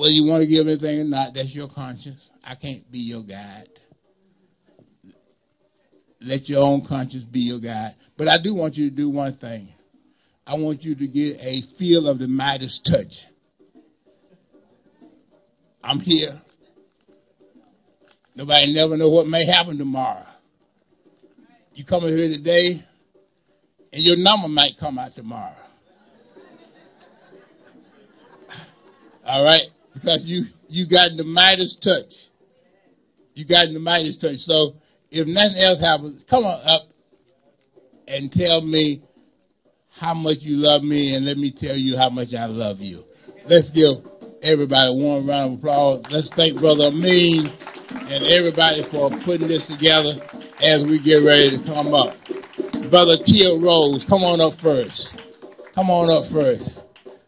whether you want to give anything or not, that's your conscience. I can't be your guide. Let your own conscience be your guide. But I do want you to do one thing. I want you to get a feel of the Midas touch. I'm here. Nobody never know what may happen tomorrow. You come in here today, and your number might come out tomorrow. All right? Because you got the Midas touch. You got the Midas touch. So if nothing else happens, come on up and tell me how much you love me, and let me tell you how much I love you. Let's give everybody a warm round of applause. Let's thank Brother Amin and everybody for putting this together as we get ready to come up. Brother Kill Rose, come on up first. Come on up first.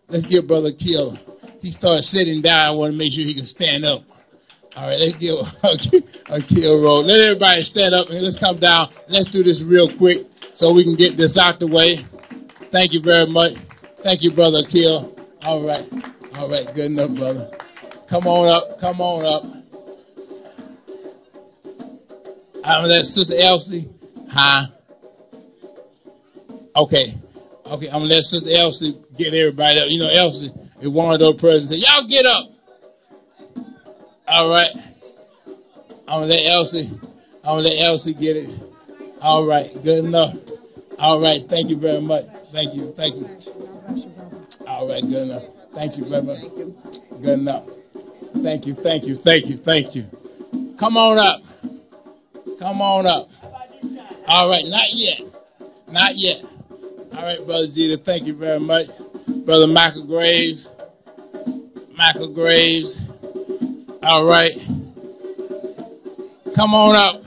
Let's give Brother Kill. He started sitting down. I want to make sure he can stand up. All right, let's give a Kill Rose. Let everybody stand up and let's come down. Let's do this real quick so we can get this out the way. Thank you very much. Thank you, Brother Kill. All right, good enough, brother. Come on up. I'm gonna let Sister Elsie. Huh? Okay. I'm gonna let Sister Elsie get everybody up. You know, Elsie is one of those persons that say, y'all get up. All right. I'm gonna let Elsie get it. All right, good enough. All right, thank you very much. Thank you. All right, good enough. Thank you very much. Good enough. Thank you. Come on up. All right, not yet. All right, Brother Jeter, thank you very much. Brother Michael Graves. All right. Come on up.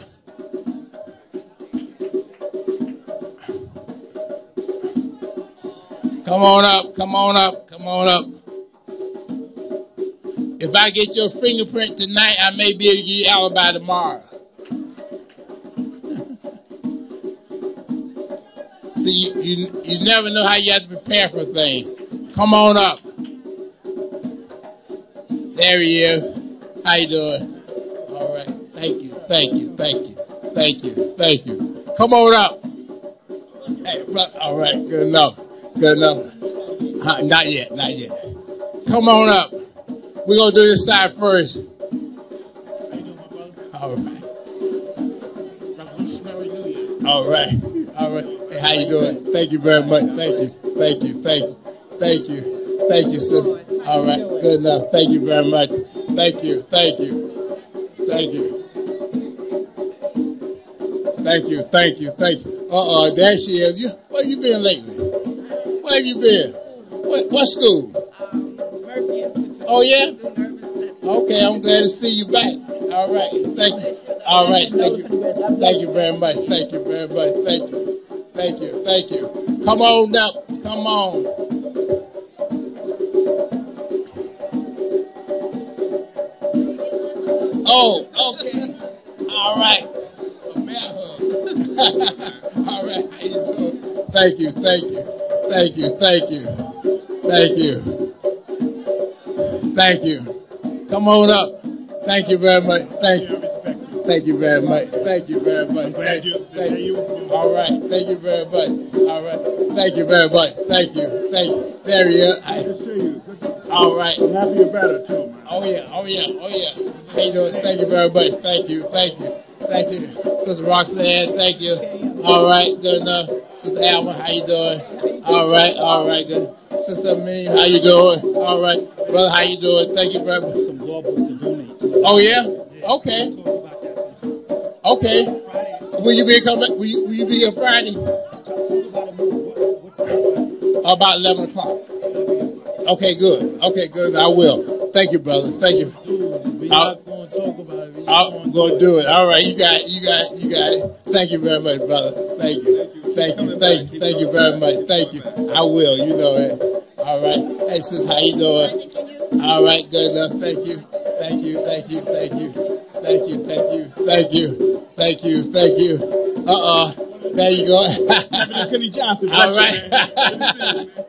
Come on up. If I get your fingerprint tonight, I may be able to give you alibi tomorrow. See, you never know how you have to prepare for things. Come on up. There he is. How you doing? All right. Thank you. Come on up. Hey, all right. Good enough. Not yet. Come on up. We're going to do this side first. How you doing, my brother? All right. All right. Hey, how you doing? Thank you very much. Thank you, sister. All right. Good enough. Thank you very much. Thank you. There she is. Where you been lately? Where have you been? What school? Murphy Institute. Oh, yeah? Okay, I'm glad to see you back. All right, thank you. All right, thank you. Thank you very much. Thank you. Come on up. Come on. Oh, okay. All right. All right, how you doing? Thank you. Come on up. Thank you very much. Thank you very much. I'm glad you. All right. Thank you very much. All right. Thank you very much. Thank you. There he is. Good to see you. All right. I'm happy you're better too, man. Oh yeah. How you doing? Thank you very much. Thank you. Sister Roxanne, thank you. All right, good enough. Sister Alma, how you doing? All right, good. Sister Amin, how you doing? All right. Brother, how you doing? Thank you very much. Some law books to donate. Oh yeah? Okay. Will you be coming? Will you be here Friday? About 11 o'clock. Okay, good. I will. Thank you, brother. Thank you. We're not going to talk about it. I'm going to do it. All right, you got it. Thank you very much, brother. Thank you very much. Thank you. I will. You know that. All right. Hey, sis, how you doing? All right, good enough. Thank you. There you go. Kenny Johnson. All right.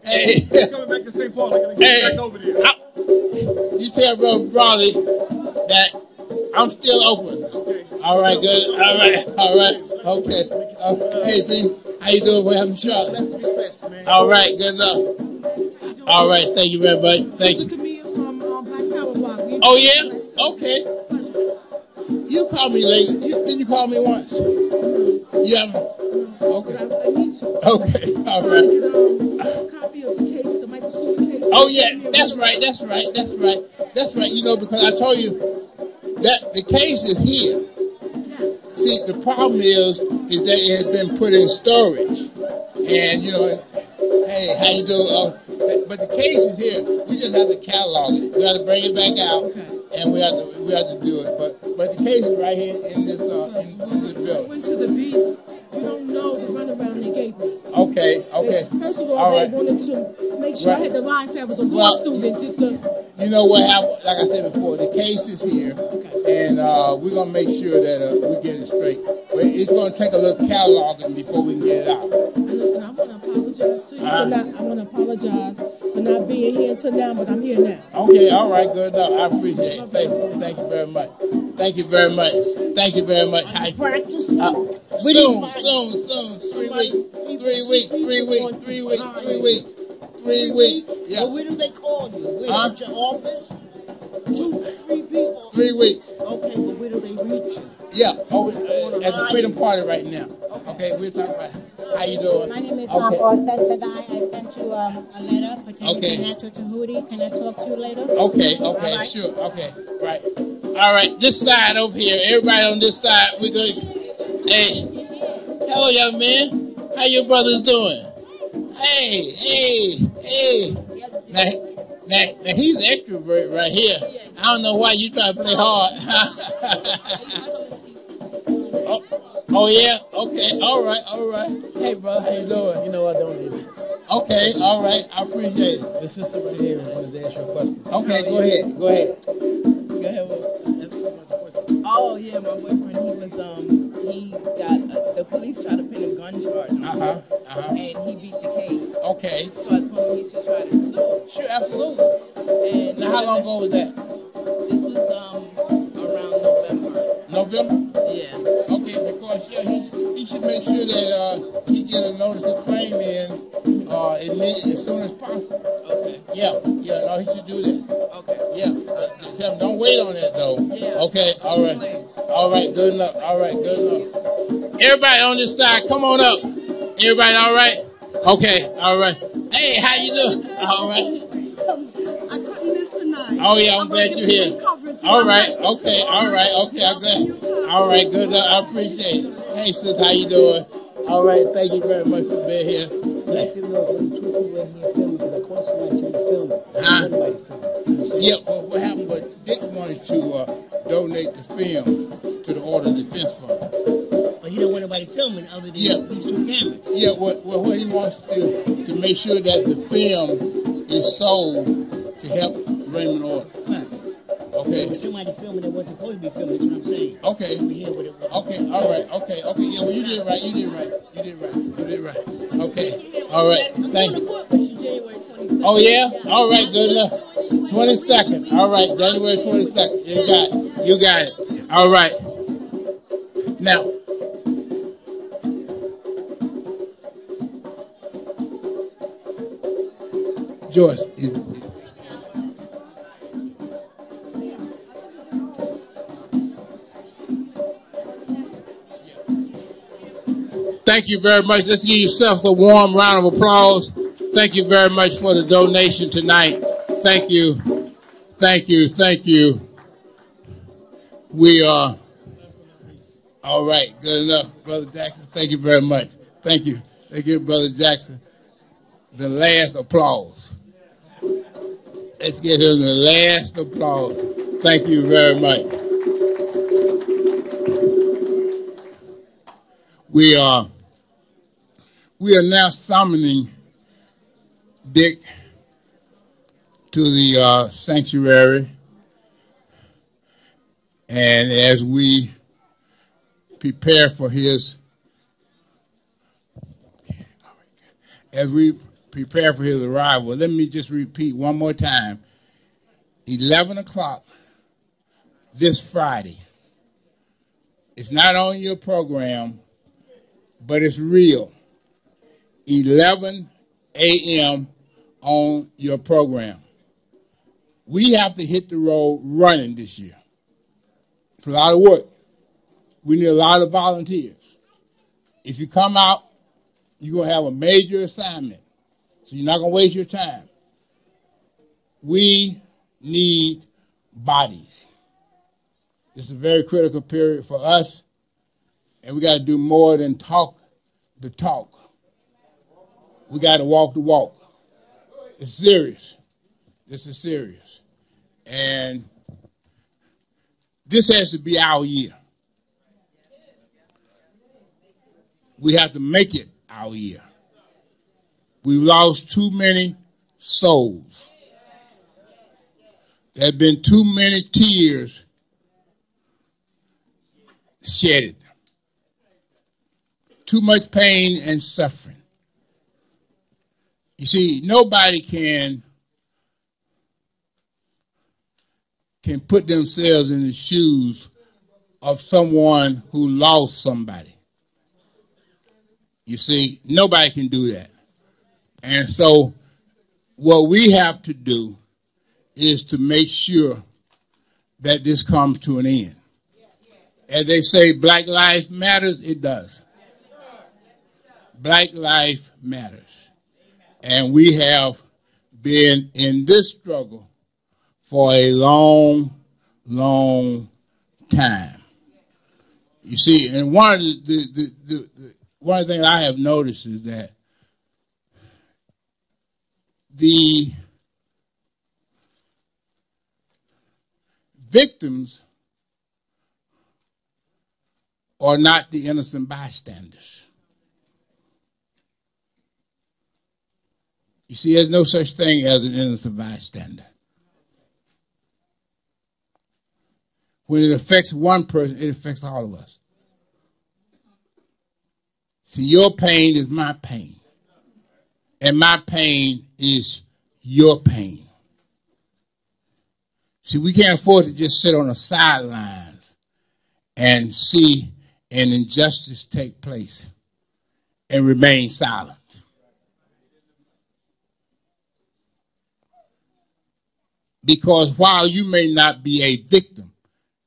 Hey, coming back to St. Paul. I gotta get back over there. You tell Brother Brawley that I'm still open. All right, good. All right, okay. Hey, B, how you doing? We're having trouble. All right, good enough. All right, thank you very much. Thank you. Oh, yeah? Okay. You called me later. Didn't you call me once? You haven't? Okay. Okay, all right. Oh, yeah, that's right. You know, because I told you that the case is here. See, the problem is that it has been put in storage. And, you know, hey, how you doing? But the case is here. We just have to catalog it. We have to bring it back out, and we have to do it. But the case is right here in this in this building. I went to the beast. You don't know the runaround they gave me. Okay. First of all, they wanted to make sure I had the line said I was a law student just to... You know what happened? Like I said before, the case is here, and we're going to make sure that we get it straight. But it's going to take a little cataloging before we can get it out. And listen, I want to apologize to you I want to apologize for not being here until now, but I'm here now. Okay, all right, good enough. I appreciate it. Thank you very much. Thank you very much. Thank you very much. Practice. Soon. 3 weeks. Yeah. But where do they call you? Where, at your office? 2, 3 people. 3 weeks. Okay, but where do they reach you? Yeah, over at the Freedom Party right now. Okay, we'll talk about how you doing. My name is Orsa Sadai. I sent you a letter pertaining to Natural Tahuti. Can I talk to you later? Okay, right. Sure. Okay, right. All right, this side over here. Everybody on this side, we're going to... Hey, hello, young man. How your brothers doing? Hey. Now he's extrovert right here. I don't know why you try to play hard. oh yeah? Okay, all right. Hey, brother, how you doing? You know I don't need it. Okay, all right, I appreciate it. The sister right here wanted to ask you a question. Okay, go ahead. Go ahead, ask me a question. Oh yeah, my boyfriend, he got the police tried to pin a gun charge on him, and he beat the case. Okay. So I told him he should try to sue. Sure, absolutely. And now, how long ago was that? This was around November. Yeah. Okay, because he should make sure that he get a notice of claim in as soon as possible. Okay. Yeah, no, he should do that. Okay. Yeah. Tell him don't wait on that though. Yeah. Okay, all right, good enough. Everybody on this side, come on up. Everybody all right? Okay, all right. Hey, how you doing? All right. I couldn't miss tonight. Oh yeah, I'm glad you're here. All right, okay, I'm glad. All right, good enough. I appreciate it. Hey sis, how you doing? All right, thank you very much for being here. Let them know when 2 people in here filming, because I caught somebody trying to film it. Nobody filming. Yeah, well, what happened was Dick wanted to donate the film to the Order of Defense Fund. But he don't want nobody filming other than these 2 cameras. Yeah, what he wants to make sure that the film is sold to help Raymond Order. Right. Okay. But somebody filming that wasn't supposed to be filming, that's what I'm saying. Okay. Here with it. Okay, all right. Okay. Yeah, well, you did right. Okay. All right. Thank you. Oh, yeah? All right, good enough. 22nd. All right, January 22nd. You got it. All right. Now, Joyce, thank you very much. Let's give yourself a warm round of applause. Thank you very much for the donation tonight. Thank you. We are all right. Good enough, Brother Jackson. Thank you very much. Thank you. They give Brother Jackson the last applause. Let's give him the last applause. Thank you very much. We are now summoning Dick to the sanctuary, and as we prepare for his arrival, let me just repeat one more time. 11 o'clock this Friday. It's not on your program, but it's real. 11 a.m. on your program. We have to hit the road running this year. It's a lot of work. We need a lot of volunteers. If you come out, you're going to have a major assignment. So you're not going to waste your time. We need bodies. It's a very critical period for us, and we got to do more than talk the talk. We got to walk the walk. It's serious. This is serious. And this has to be our year. We have to make it our year. We've lost too many souls. There have been too many tears shedded. Too much pain and suffering. You see, nobody can put themselves in the shoes of someone who lost somebody. You see, nobody can do that. And so what we have to do is to make sure that this comes to an end. As they say, Black Lives Matters, it does. Black Life Matters. And we have been in this struggle for a long, long time. You see, and one of the things I have noticed is that the victims are not the innocent bystanders. You see, there's no such thing as an innocent bystander. When it affects one person, it affects all of us. See, your pain is my pain. And my pain is your pain. See, we can't afford to just sit on the sidelines and see an injustice take place and remain silent. Because while you may not be a victim,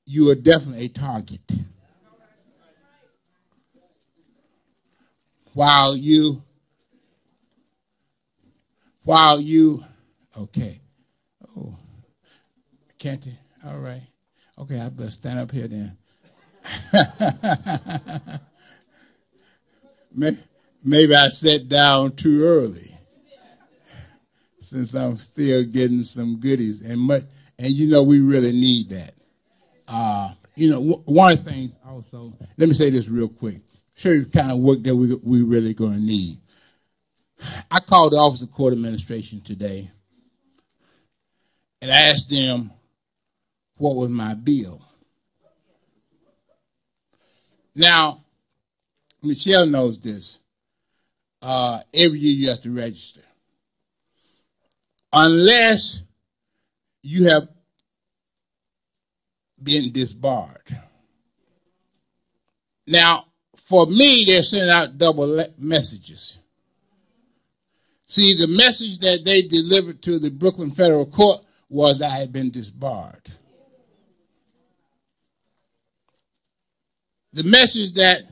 you are definitely a target. While you, okay. Oh, can't you? All right. Okay, I better stand up here then. Maybe I sat down too early, since I'm still getting some goodies, and you know we really need that. You know, one of the things also. Let me say this real quick. Show you the kind of work that we really going to need. I called the Office of Court Administration today and asked them what was my bill. Now, Michelle knows this. Every year you have to register. Unless you have been disbarred. Now, for me, they're sending out double messages. See, the message that they delivered to the Brooklyn Federal Court was that I had been disbarred. The message that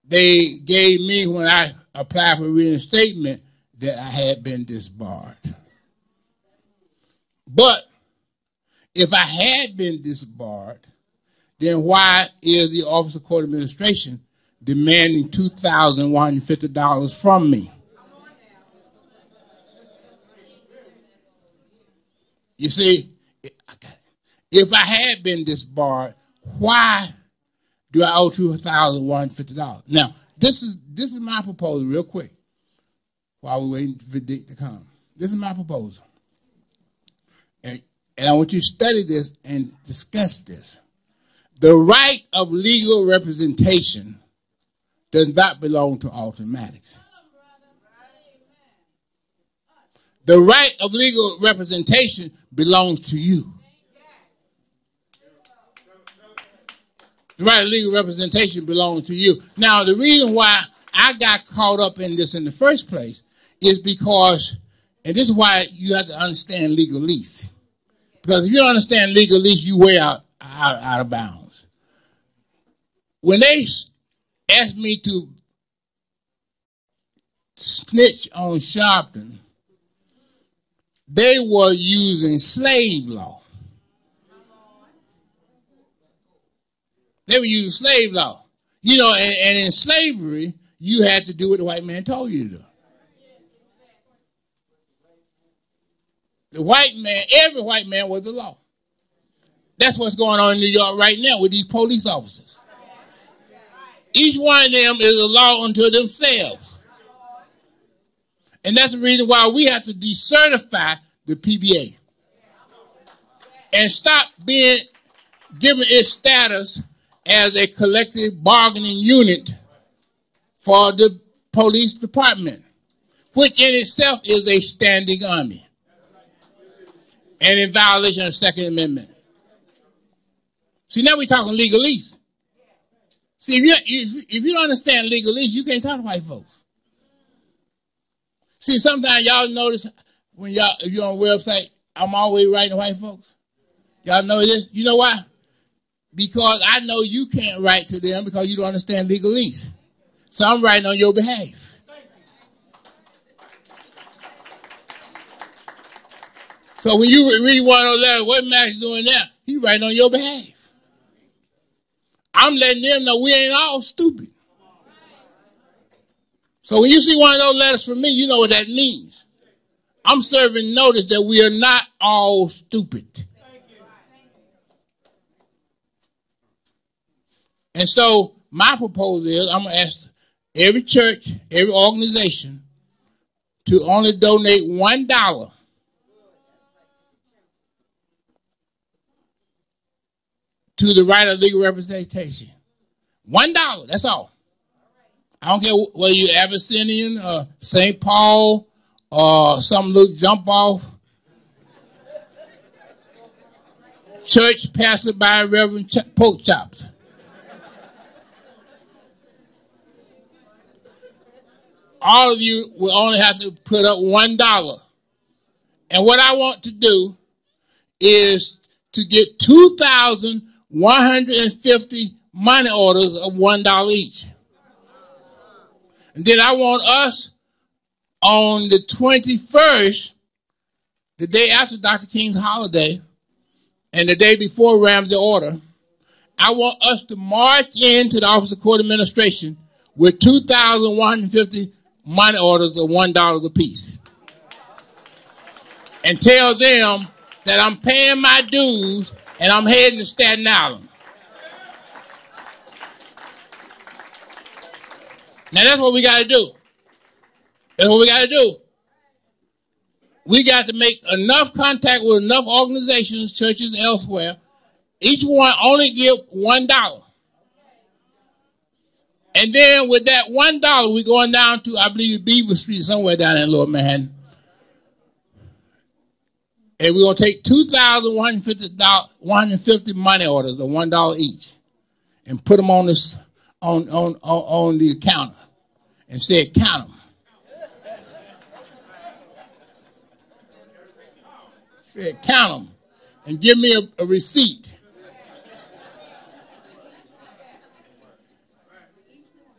they gave me when I applied for reinstatement, that I had been disbarred. But if I had been disbarred, then why is the Office of Court Administration demanding $2,150 from me? You see, if I had been disbarred, why do I owe $2,150? Now, this is my proposal, real quick, while we're waiting for Dick to come. This is my proposal. And I want you to study this and discuss this. The right of legal representation does not belong to automatics. The right of legal representation belongs to you. The right of legal representation belongs to you. Now, the reason why I got caught up in this in the first place is because, and this is why you have to understand legalese. Because if you don't understand legalese, you way out of bounds. When they asked me to snitch on Sharpton, they were using slave law. They were using slave law. You know, and in slavery, you had to do what the white man told you to do. The white man, every white man was the law. That's what's going on in New York right now with these police officers. Each one of them is a law unto themselves. And that's the reason why we have to decertify the PBA. And stop being given its status as a collective bargaining unit for the police department, which in itself is a standing army and in violation of the Second Amendment. See, now we're talking legalese. See, if you don't understand legalese, you can't talk to white folks. See, sometimes y'all notice when if you're on a website, I'm always writing to white folks. Y'all know this? You know why? Because I know you can't write to them because you don't understand legalese. So I'm writing on your behalf. So when you read one of those letters, what Max doing now? He writing on your behalf. I'm letting them know we ain't all stupid. So when you see one of those letters from me, you know what that means. I'm serving notice that we are not all stupid. And so my proposal is I'm going to ask every church, every organization to only donate $1 to the right of legal representation. $1, that's all. I don't care whether you're Abyssinian or St. Paul or some little jump off church pastored by Reverend Pork Chops. All of you will only have to put up $1. And what I want to do is to get 2,150 money orders of $1 each. And then I want us on the 21st, the day after Dr. King's holiday, and the day before Ramsey order, I want us to march into the Office of Court Administration with 2,150 money orders of $1 apiece. And tell them that I'm paying my dues and I'm heading to Staten Island. Now that's what we got to do. That's what we got to do. We got to make enough contact with enough organizations, churches elsewhere. Each one only give $1. And then with that $1, we're going down to, I believe, Beaver Street, somewhere down in Lower Manhattan. And we're going to take 2,150 money orders of $1 each and put them on this on the counter and say, count them. Say, count them and give me a receipt.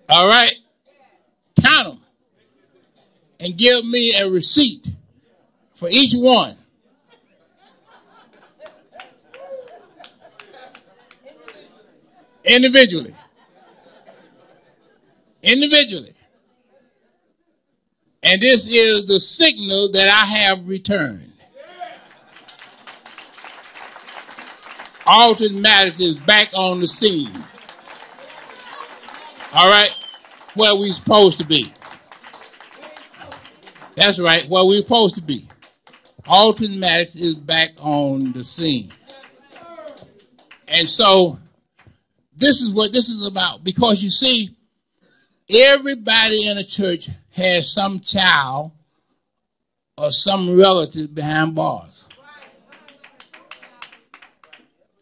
All right? Count them and give me a receipt for each one. Individually. And this is the signal that I have returned. Alton Maddox is back on the scene. All right? Where we supposed to be. That's right, where we supposed to be. Alton Maddox is back on the scene. And so this is what this is about. Because you see, everybody in a church has some child or some relatives behind bars.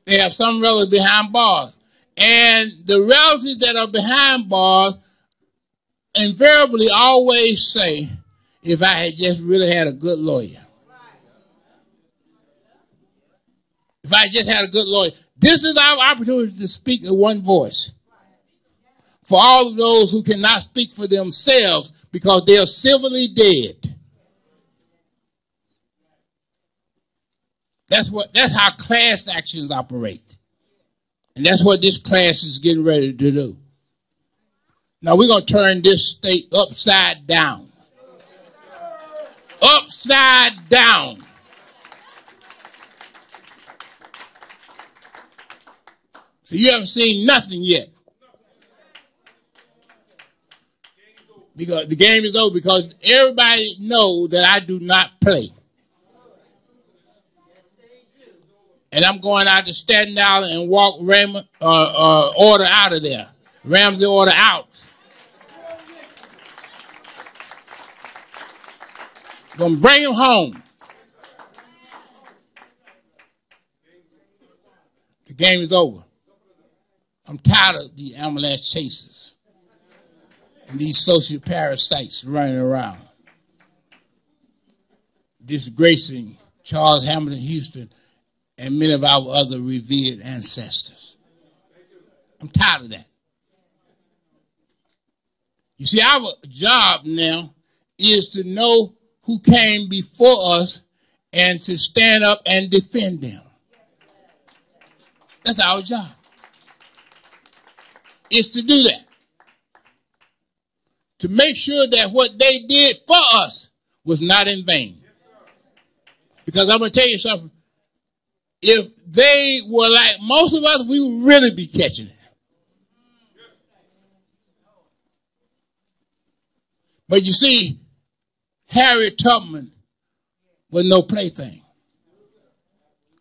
They have some relatives behind bars. And the relatives that are behind bars invariably always say, if I had just really had a good lawyer. If I just had a good lawyer. This is our opportunity to speak in one voice. For all of those who cannot speak for themselves because they are civilly dead. That's how class actions operate. And that's what this class is getting ready to do. Now we're going to turn this state upside down. Upside down. So you haven't seen nothing yet. Because the game is over, because everybody knows that I do not play. And I'm going out to Staten Island and walk Order out of there. Ramsey Order out. Gonna bring him home. The game is over. I'm tired of the ambulance chasers and these social parasites running around, disgracing Charles Hamilton Houston and many of our other revered ancestors. I'm tired of that. You see, our job now is to know who came before us and to stand up and defend them. That's our job. Is to do that. To make sure that what they did for us was not in vain. Because I'm going to tell you something. If they were like most of us, we would really be catching it. But you see, Harriet Tubman was no plaything.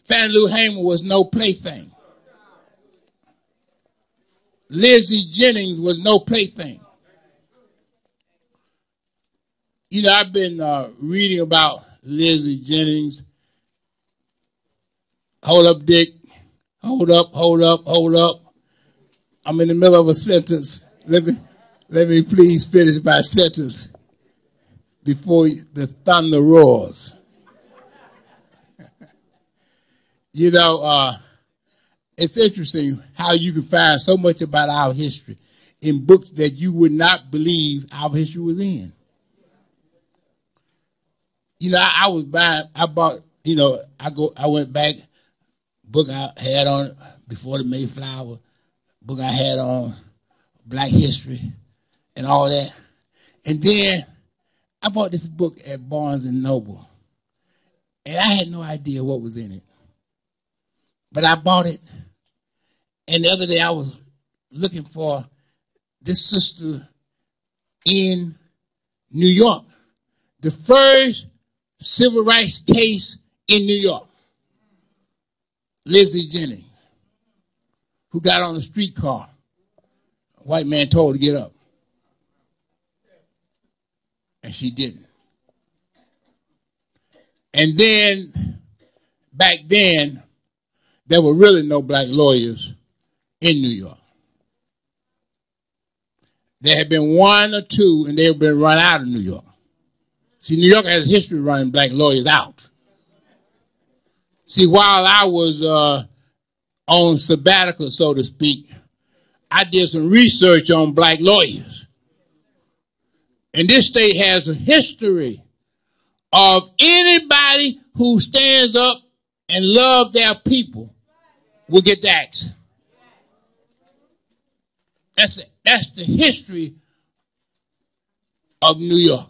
Fannie Lou Hamer was no plaything. Lizzie Jennings was no plaything. You know, I've been reading about Lizzie Jennings. Hold up, Dick. Hold up, hold up, hold up. I'm in the middle of a sentence. Let me please finish my sentence before the thunder roars. You know, it's interesting how you can find so much about our history in books that you would not believe our history was in. You know, I went back, book I had on before the Mayflower, book I had on Black history and all that. And then I bought this book at Barnes and Noble. And I had no idea what was in it. But I bought it. And the other day I was looking for this sister in New York. The first civil rights case in New York. Lizzie Jennings, who got on a streetcar. A white man told her to get up. And she didn't. And then, back then, there were really no black lawyers in New York. There had been one or two, and they had been run out of New York. See, New York has a history of running black lawyers out. See, while I was on sabbatical, so to speak, I did some research on black lawyers. And this state has a history of anybody who stands up and loves their people will get the axe. That's the history of New York.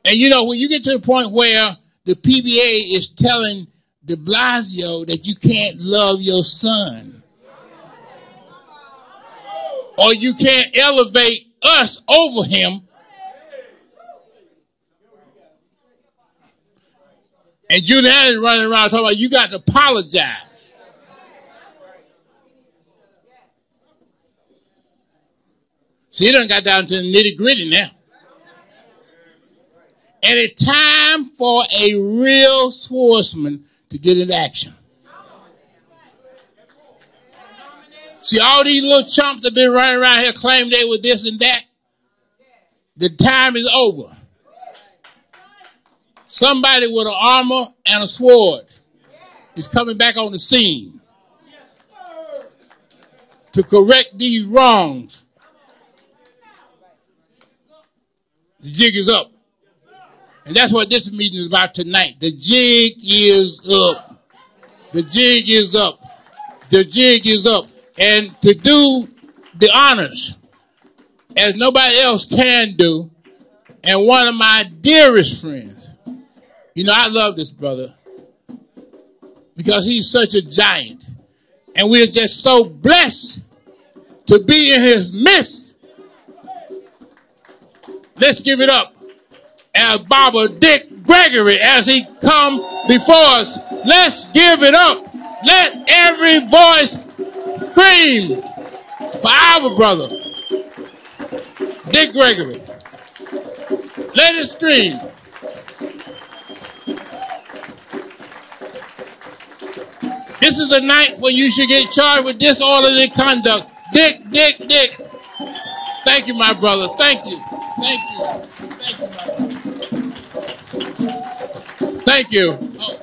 And you know, when you get to the point where the PBA is telling de Blasio that you can't love your son, or you can't elevate us over him, and Giuliani is running around talking about you got to apologize. See, it done got down to the nitty gritty now. And it's time for a real swordsman to get in action. See, all these little chumps that been running around here claiming they were this and that. The time is over. Somebody with an armor and a sword is coming back on the scene to correct these wrongs. The jig is up. And that's what this meeting is about tonight. The jig is up. The jig is up. The jig is up. And to do the honors, as nobody else can do, and one of my dearest friends, you know, I love this brother because he's such a giant. And we're just so blessed to be in his midst. Let's give it up as Barber Dick Gregory as he come before us. Let's give it up. Let every voice scream for our brother, Dick Gregory. Let it scream. This is the night when you should get charged with disorderly conduct. Dick. Thank you, my brother. Thank you. Thank you. Thank you, my brother. Thank you. Oh.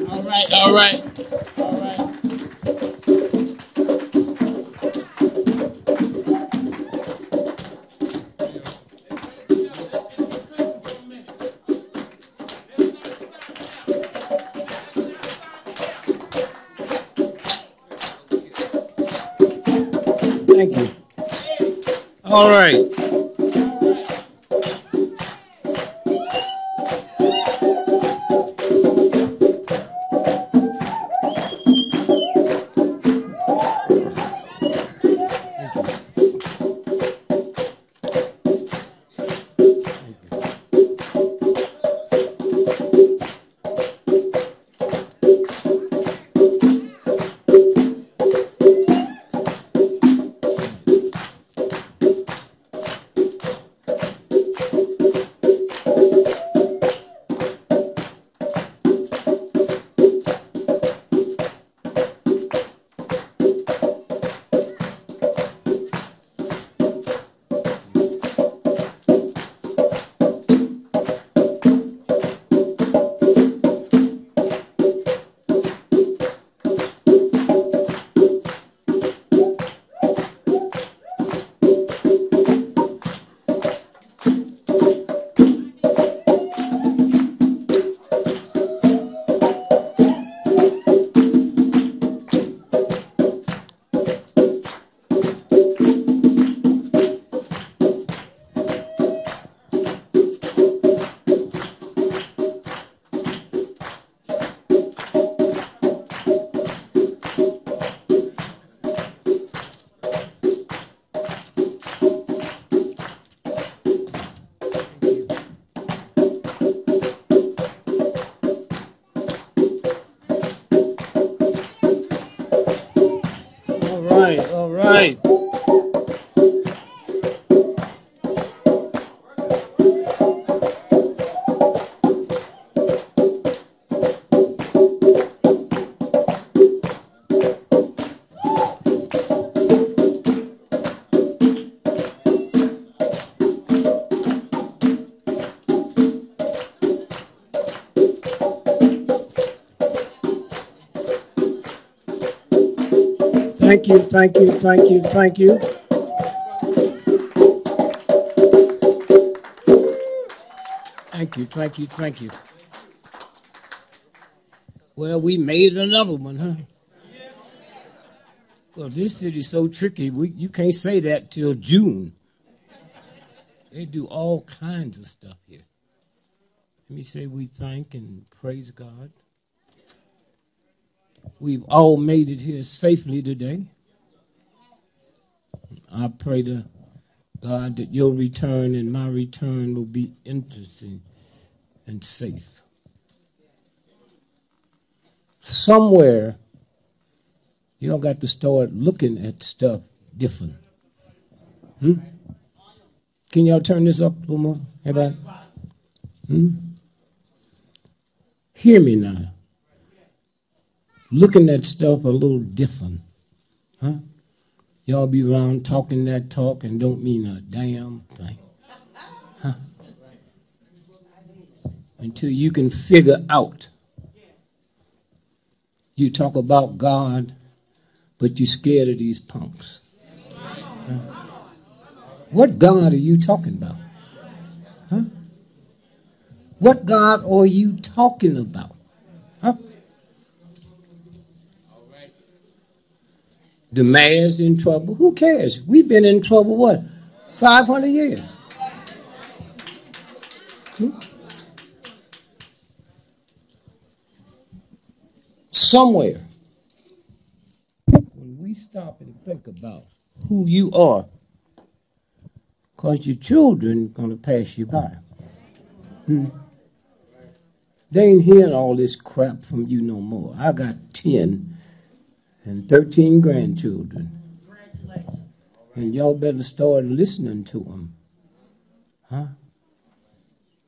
All right. All right. Thank you. All right. All right. Thank you. Thank you. Well, we made another one, huh? Well, this city's so tricky, you can't say that till June. They do all kinds of stuff here. Let me say we thank and praise God. We've all made it here safely today. I pray to God that your return and my return will be interesting and safe. Somewhere, you don't got to start looking at stuff different. Can y'all turn this up a little more? Everybody? Hear me now. Looking at stuff a little different. Huh? Y'all be around talking that talk and don't mean a damn thing. Huh? Until you can figure out. You talk about God, but you're scared of these punks. Huh? What God are you talking about? Huh? What God are you talking about? Huh? The mayor's in trouble. Who cares? We've been in trouble, what, 500 years? Somewhere, when we stop and think about who you are, because your children are going to pass you by. They ain't hearing all this crap from you no more. I got 10 and 13 grandchildren. And y'all better start listening to them. Huh?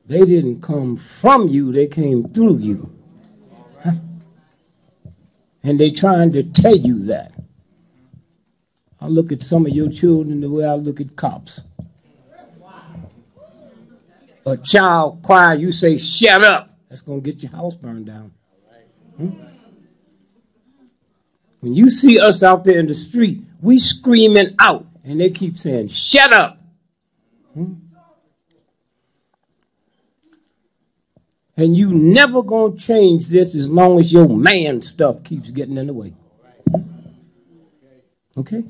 They didn't come from you, they came through you. Huh? And they trying to tell you that. I look at some of your children the way I look at cops. A child cry, you say, shut up. That's going to get your house burned down. When you see us out there in the street, we screaming out, and they keep saying, shut up. And you never going to change this as long as your man stuff keeps getting in the way. Okay?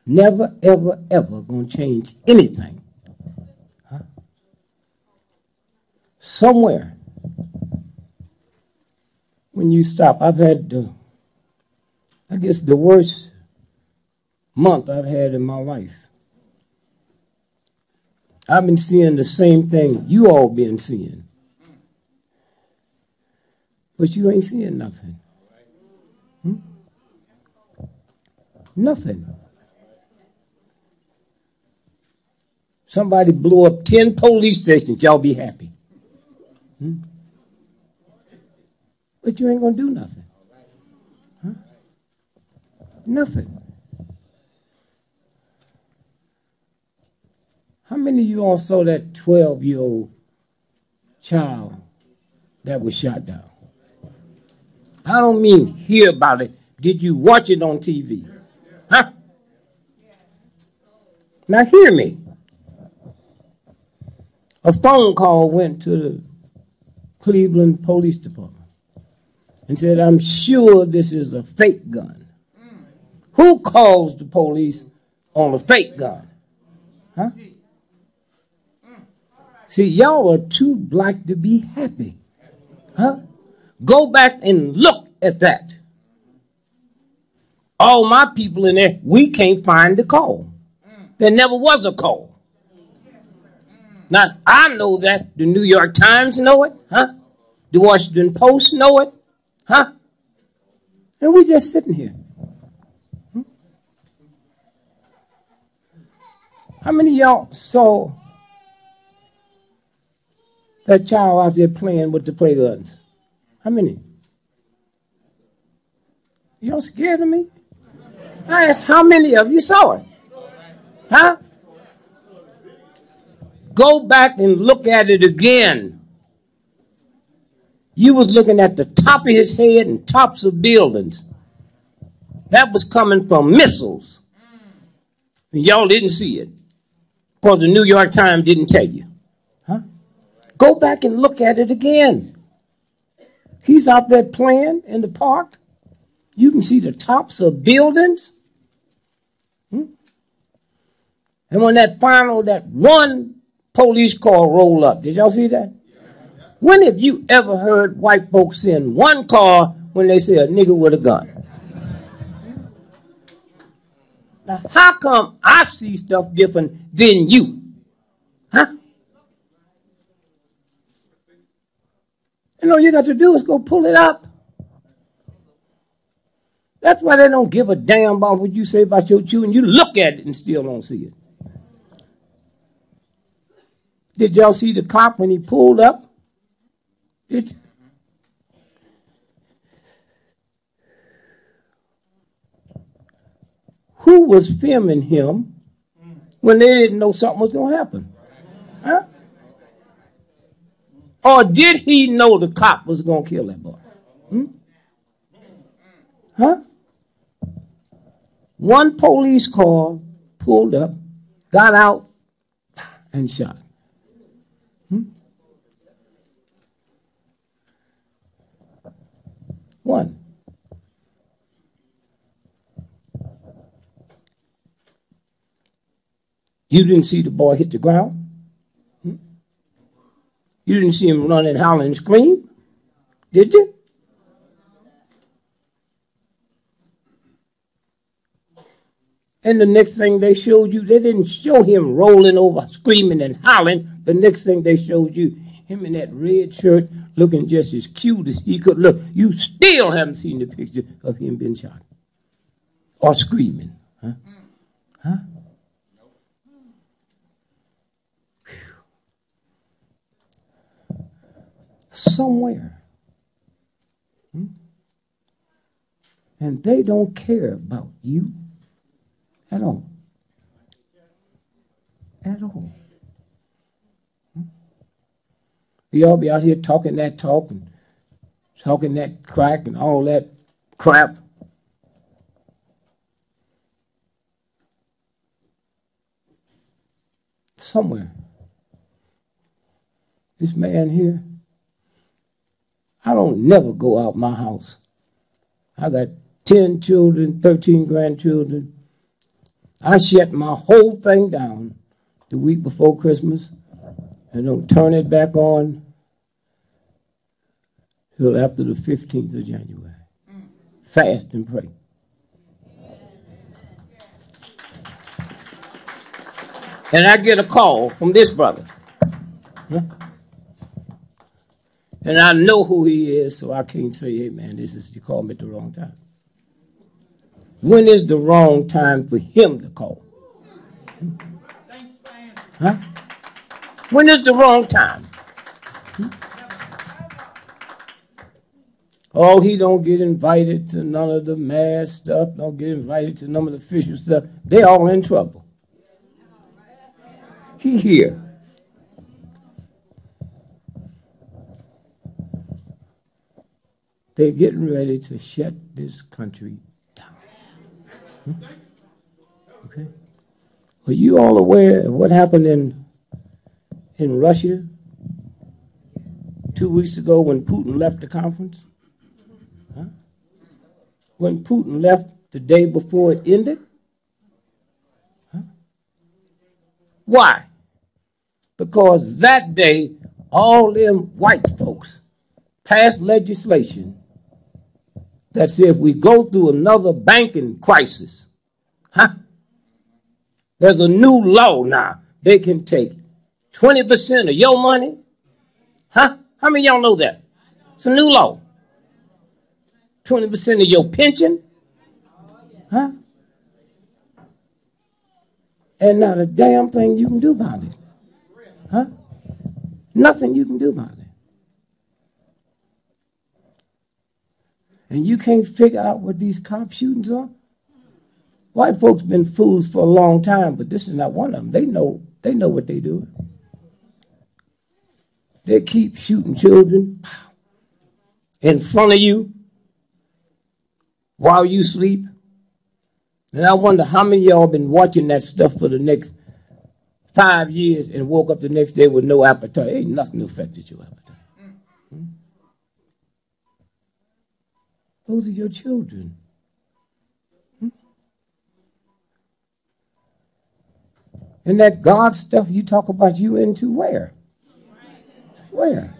Never, ever, ever going to change anything. Huh? Somewhere, when you stop, I've had, I guess, the worst month I've had in my life. I've been seeing the same thing you all been seeing. But you ain't seeing nothing. Nothing. Somebody blew up 10 police stations, y'all be happy. But you ain't going to do nothing. Huh? Nothing. How many of you all saw that 12-year-old child that was shot down? I don't mean hear about it. Did you watch it on TV? Huh? Now hear me. A phone call went to the Cleveland Police Department and said, I'm sure this is a fake gun. Who calls the police on a fake gun? Huh? See, y'all are too black to be happy. Huh? Go back and look at that. All my people in there, we can't find the call. There never was a call. Now, I know that. The New York Times know it. Huh? The Washington Post know it. Huh? And we're just sitting here. How many of y'all saw that child out there playing with the play guns? How many? Y'all scared of me? I asked how many of you saw it? Huh? Go back and look at it again. You was looking at the top of his head and tops of buildings. That was coming from missiles. And y'all didn't see it because the New York Times didn't tell you. Huh? Go back and look at it again. He's out there playing in the park. You can see the tops of buildings. And when that one police car roll up, did y'all see that? When have you ever heard white folks in one car when they say a nigger with a gun? Now, how come I see stuff different than you? Huh? And all you got to do is go pull it up. That's why they don't give a damn about what you say about your children. You look at it and still don't see it. Did y'all see the cop when he pulled up? Did you? Who was filming him when they didn't know something was going to happen? Huh? Or did he know the cop was going to kill that boy? Huh? One police car pulled up, got out, and shot. One. You didn't see the boy hit the ground? You didn't see him run and holler and scream? Did you? And the next thing they showed you, they didn't show him rolling over, screaming and howling. The next thing they showed you, him in that red shirt, looking just as cute as he could look. You still haven't seen the picture of him being shot or screaming. Huh? Huh? Somewhere. And they don't care about you at all. At all. Y'all be out here talking that talk and talking that crack and all that crap. Somewhere. This man here, I don't never go out my house. I got 10 children, 13 grandchildren. I shut my whole thing down the week before Christmas and don't turn it back on till after the 15th of January. Fast and pray. And I get a call from this brother. Huh? And I know who he is, so I can't say, hey, man, you called me at the wrong time. When is the wrong time for him to call? Huh? When is the wrong time? Oh, he don't get invited to none of the mass stuff, don't get invited to none of the official stuff. They all in trouble. He here. They're getting ready to shut this country down. Okay? Are you all aware of what happened in Russia 2 weeks ago when Putin left the conference? Huh? When Putin left the day before it ended? Huh? Why? Because that day, all them white folks passed legislation that said if we go through another banking crisis, there's a new law now. They can take 20% of your money. How many of y'all know that? It's a new law. 20% of your pension. And not a damn thing you can do about it. Nothing you can do about it. And you can't figure out what these cop shootings are? White folks been fools for a long time, but this is not one of them. They know what they do. They keep shooting children in front of you while you sleep. And I wonder how many of y'all been watching that stuff for the next 5 years and woke up the next day with no appetite. Ain't nothing affected your appetite. Those are your children. And that God stuff you talk about you into where? Where?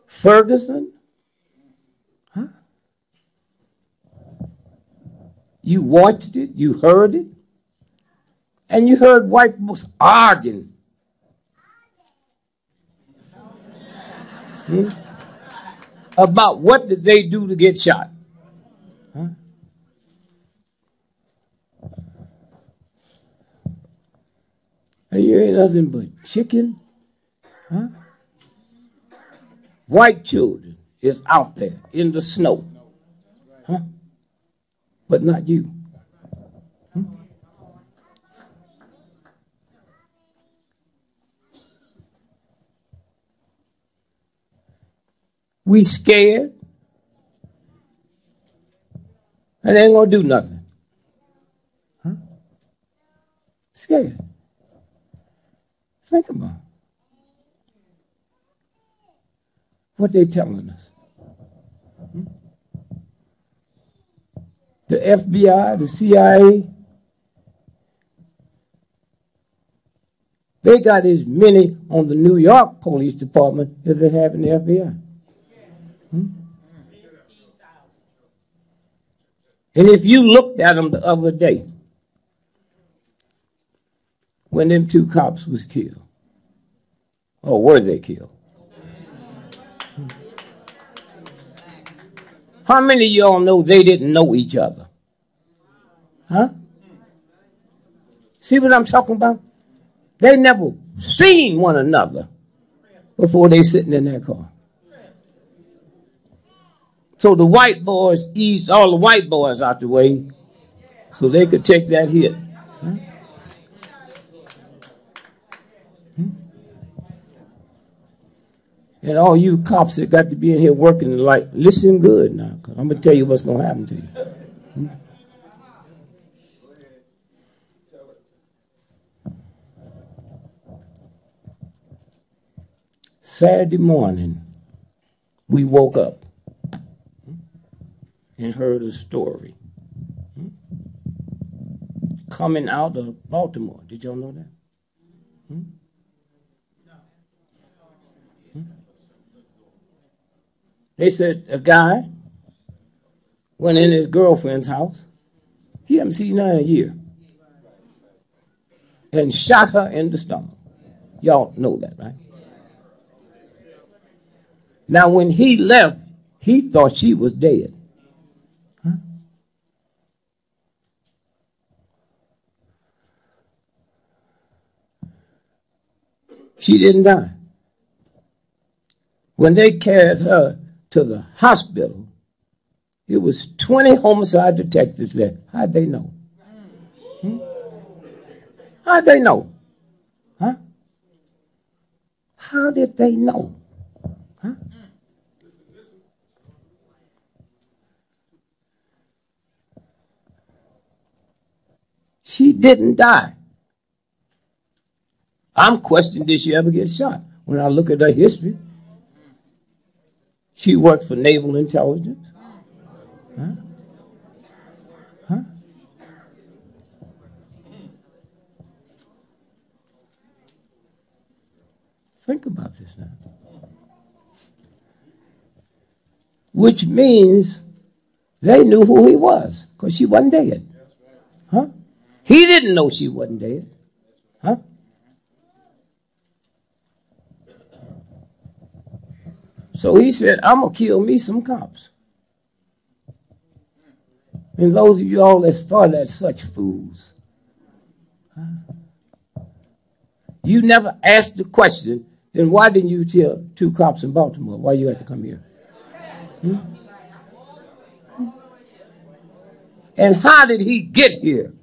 Ferguson? You watched it, you heard it, and you heard white folks arguing. About what did they do to get shot? And you ain't nothing but chicken, huh? White children is out there in the snow, huh? But not you. Hmm? We scared and they ain't gonna do nothing. Huh? Scared. Think about it. What they telling us. Hmm? The FBI, the CIA, they got as many on the New York Police Department as they have in the FBI. Hmm? And if you looked at them the other day, when them two cops was killed, or were they killed? How many of y'all know they didn't know each other? Huh? See what I'm talking about? They never seen one another before they sitting in their car. So the white boys eased all the white boys out the way so they could take that hit. Huh? And all you cops that got to be in here working, like, listen good now, because I'm going to tell you what's going to happen to you. Hmm? Saturday morning, we woke up and heard a story coming out of Baltimore. Did y'all know that? Hmm? They said a guy went in his girlfriend's house. He hadn't seen her in a year. And shot her in the stomach. Y'all know that, right? Now, when he left, he thought she was dead. Huh? She didn't die. When they carried her to the hospital, it was 20 homicide detectives there. How'd they know? Hmm? How'd they know? Huh? How did they know? Huh? She didn't die. I'm questioning, did she ever get shot? When I look at her history, she worked for naval intelligence. Huh? Huh? Think about this now. Which means they knew who he was, because she wasn't dead. Huh? He didn't know she wasn't dead. Huh? So he said, I'm going to kill me some cops. And those of you all that thought that such fools. Huh? You never asked the question, then why didn't you tell two cops in Baltimore why you had to come here? Hmm? And how did he get here?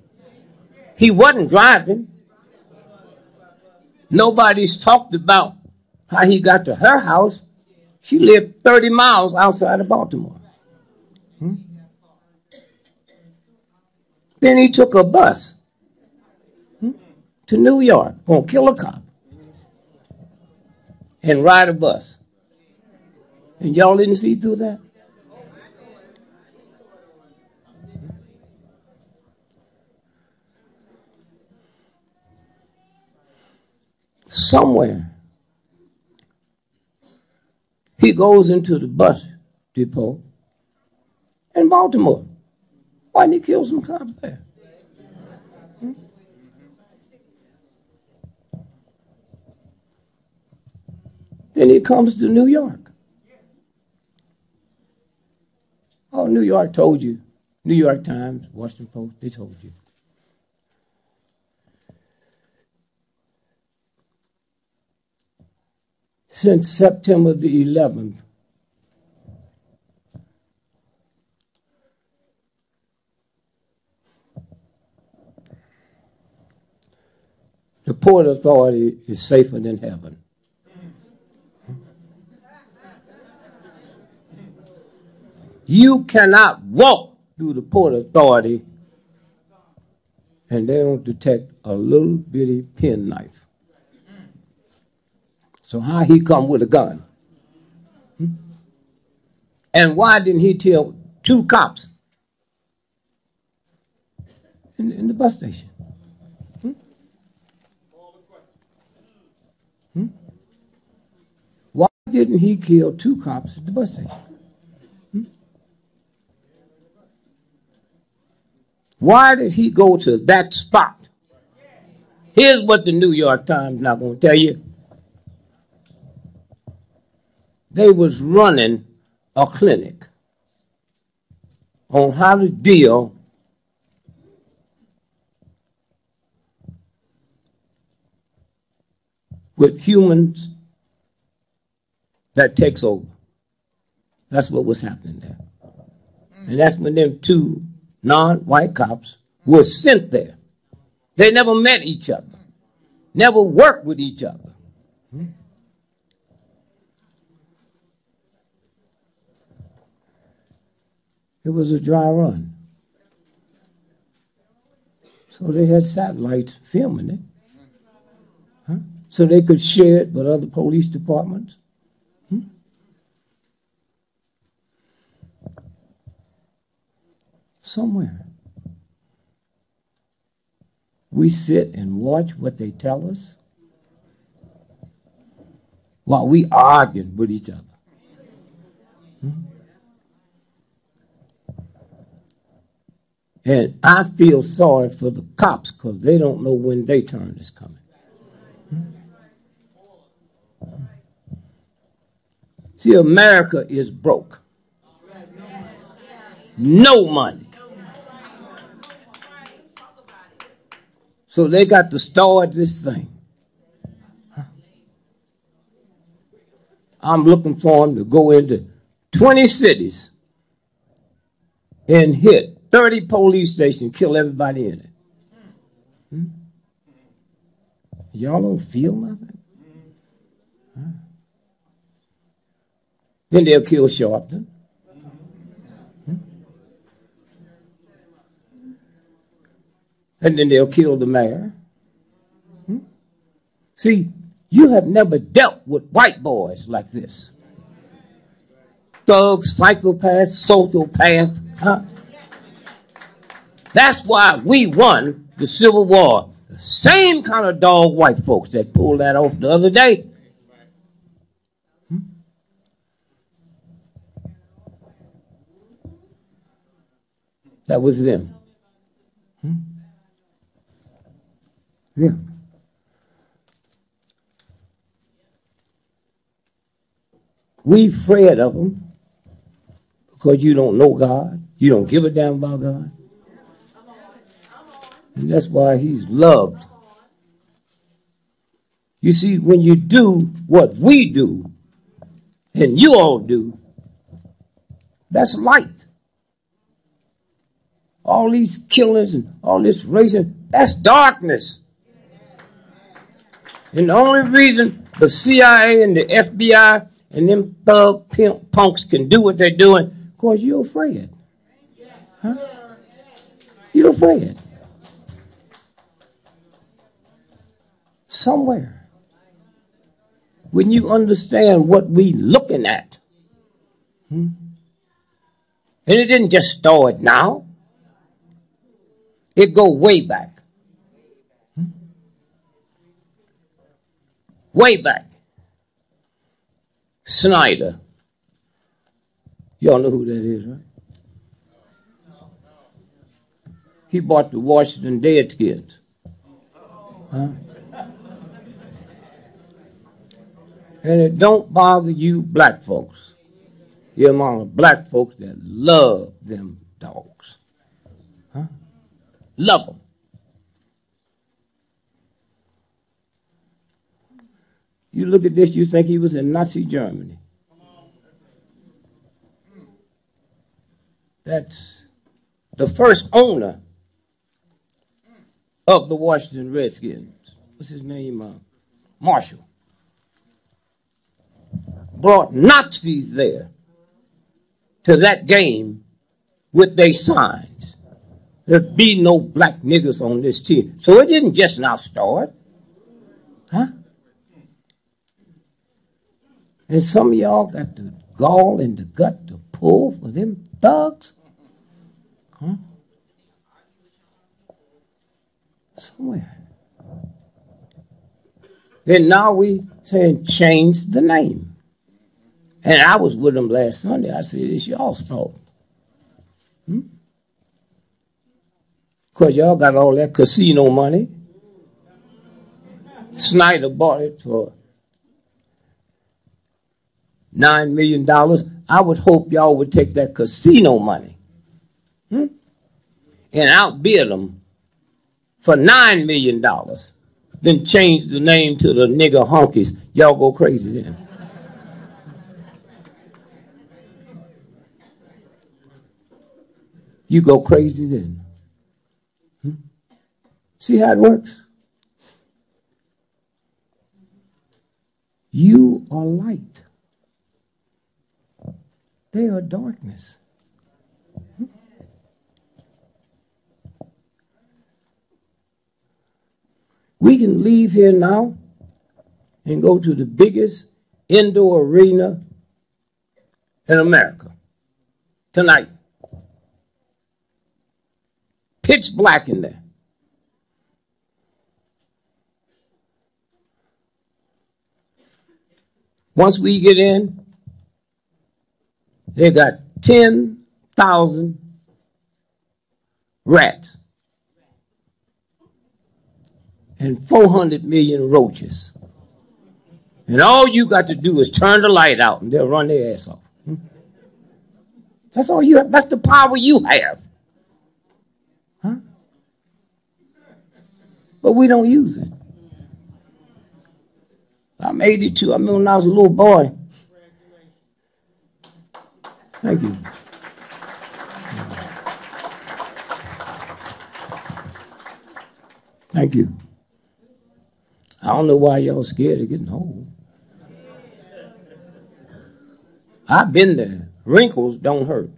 He wasn't driving. Nobody's talked about how he got to her house. She lived 30 miles outside of Baltimore. Hmm? Then he took a bus to New York, gonna kill a cop and ride a bus. And y'all didn't see through that? Somewhere he goes into the bus depot in Baltimore. Why didn't he kill some cops there? Hmm? Then he comes to New York. Oh, New York told you. New York Times, Washington Post, they told you. since September the 11th, the Port Authority is safer than heaven. You cannot walk through the Port Authority and they don't detect a little bitty penknife. So how he come with a gun? And why didn't he tell 2 cops in the bus station? Why didn't he kill 2 cops at the bus station? Why did he go to that spot? Here's what the New York Times not going to tell you. They was running a clinic on how to deal with humans that takes over. That's what was happening there. And that's when them 2 non-white cops were sent there. They never met each other, never worked with each other. It was a dry run. So they had satellites filming it. So they could share it with other police departments. Somewhere. We sit and watch what they tell us while we argue with each other. And I feel sorry for the cops because they don't know when their turn is coming. See, America is broke. No money. So they got to start this thing. I'm looking for them to go into 20 cities and hit 30 police stations, kill everybody in it. Y'all don't feel nothing? Then they'll kill Sharpton. And then they'll kill the mayor. See, you have never dealt with white boys like this. Thugs, psychopaths, sociopaths. That's why we won the Civil War. The same kind of dog white folks that pulled that off the other day. That was them. Yeah. We afraid of them because you don't know God. You don't give a damn about God. And that's why he's loved. You see, when you do what we do, and you all do, that's light. All these killings and all this racing, that's darkness. And the only reason the CIA and the FBI and them thug pimp punks can do what they're doing, because you're afraid. Huh? You're afraid. Somewhere, when you understand what we looking at, and it didn't just start now, it go way back. Way back. Snyder. Y'all know who that is, right? He bought the Washington Redskins. Huh? And it don't bother you black folks. You're among the black folks that love them dogs. Huh? Love them. You look at this, you think he was in Nazi Germany. That's the first owner of the Washington Redskins. What's his name? Marshall. Brought Nazis there to that game with their signs. There'd be no black niggas on this team. So it didn't just now start. Huh? And some of y'all got the gall and the gut to pull for them thugs. Huh? Somewhere. Then now we saying change the name. And I was with them last Sunday. I said, it's y'all's fault. Because y'all got all that casino money. Snyder bought it for $9 million. I would hope y'all would take that casino money and outbid them for $9 million. Then change the name to the nigger honkies. Y'all go crazy then. You go crazy then. See how it works? You are light. They are darkness. We can leave here now and go to the biggest indoor arena in America tonight. Pitch black in there. Once we get in, they got 10,000 rats and 400 million roaches. And all you got to do is turn the light out and they'll run their ass off. That's all you have. That's the power you have. Huh? But we don't use it. I'm 82. I remember when I was a little boy. Thank you. Thank you. I don't know why y'all scared of getting old. I've been there. Wrinkles don't hurt.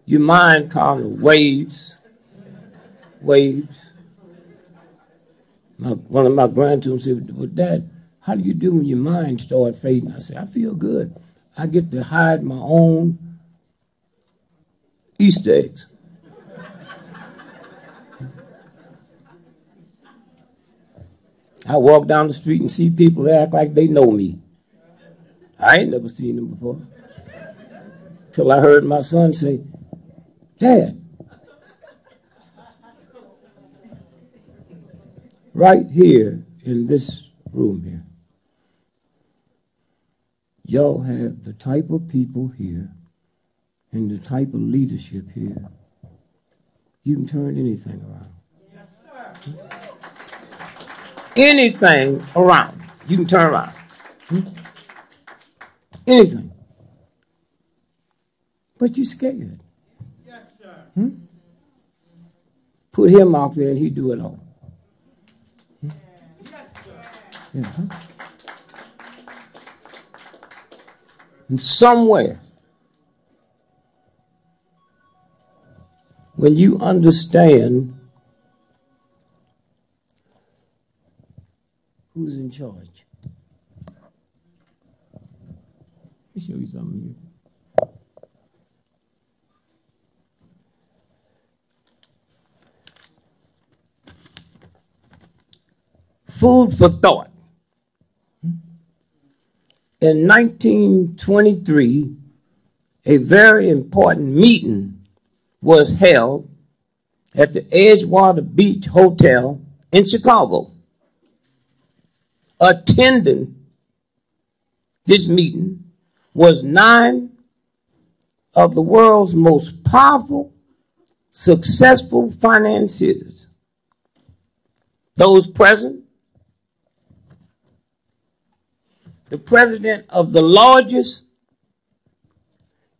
Your mind kind of waves. One of my grandchildren said, well, Dad, how do you do when your mind starts fading? I said, I feel good. I get to hide my own Easter eggs. I walk down the street and see people act like they know me. I ain't never seen them before. Till I heard my son say, Dad, right here in this room here, y'all have the type of people here and the type of leadership here. You can turn anything around. Yes, sir. Anything around, you can turn around. Anything. But you're scared. Yes, sir. Put him out there and he'd do it all. Yes, sir. Yeah. And somewhere, when you understand who's in charge. Let me show you something here. Food for thought. In 1923, a very important meeting was held at the Edgewater Beach Hotel in Chicago. Attending this meeting was 9 of the world's most powerful, successful financiers. Those present, the president of the largest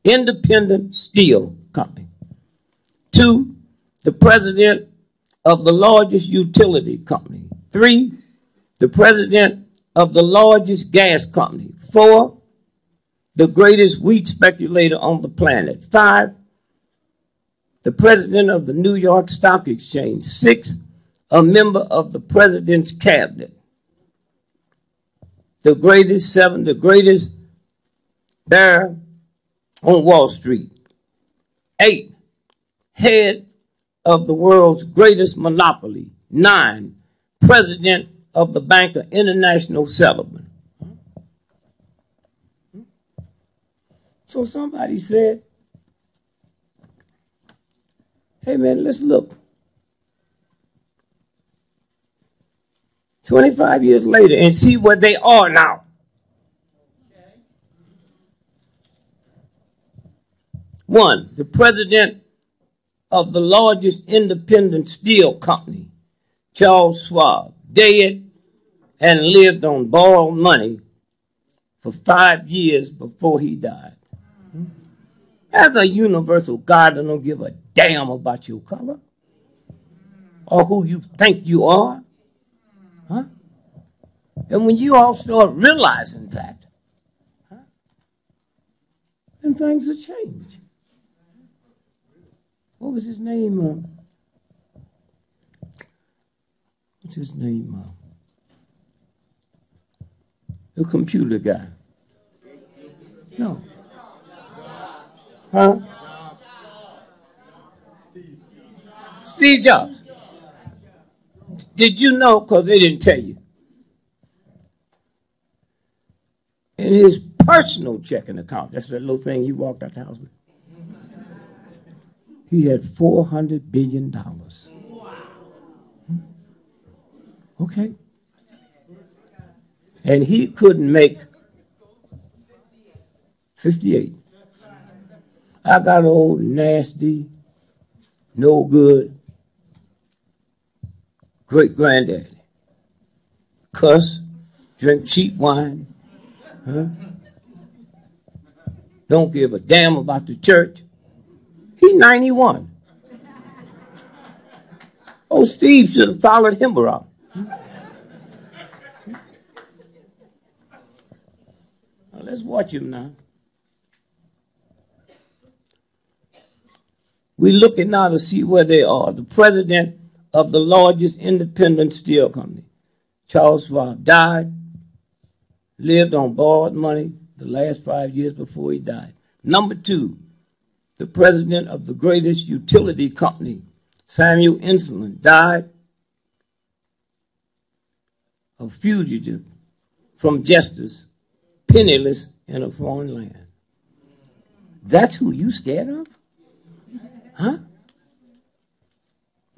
independent steel company. 2, the president of the largest utility company. 3, the president of the largest gas company. 4, the greatest wheat speculator on the planet. 5, the president of the New York Stock Exchange. 6, a member of the president's cabinet. The greatest 7, the greatest bear on Wall Street. 8, head of the world's greatest monopoly. 9, president of the Bank of International Settlement. So somebody said, hey man, let's look. 25 years later and see where they are now. Okay. 1, the president of the largest independent steel company, Charles Schwab, dead and lived on borrowed money for 5 years before he died. As a universal God, I don't give a damn about your color or who you think you are. Huh? And when you all start realizing that, then things will change. What was his name? What's his name? The computer guy. No. Huh? Steve Jobs. Did you know, because they didn't tell you, in his personal checking account, that's that little thing you walked out the house with, he had $400 billion. Okay. And he couldn't make 58. I got old, nasty, no good great-granddaddy. Cuss, drink cheap wine, huh? Don't give a damn about the church. He's 91. Oh, Steve should have followed him around. Now, let's watch him now. We're looking now to see where they are. The president of the largest independent steel company, Charles Schwab, died, lived on borrowed money the last 5 years before he died. Number 2, the president of the greatest utility company, Samuel Insulan, died a fugitive from justice, penniless in a foreign land. That's who you scared of? Huh?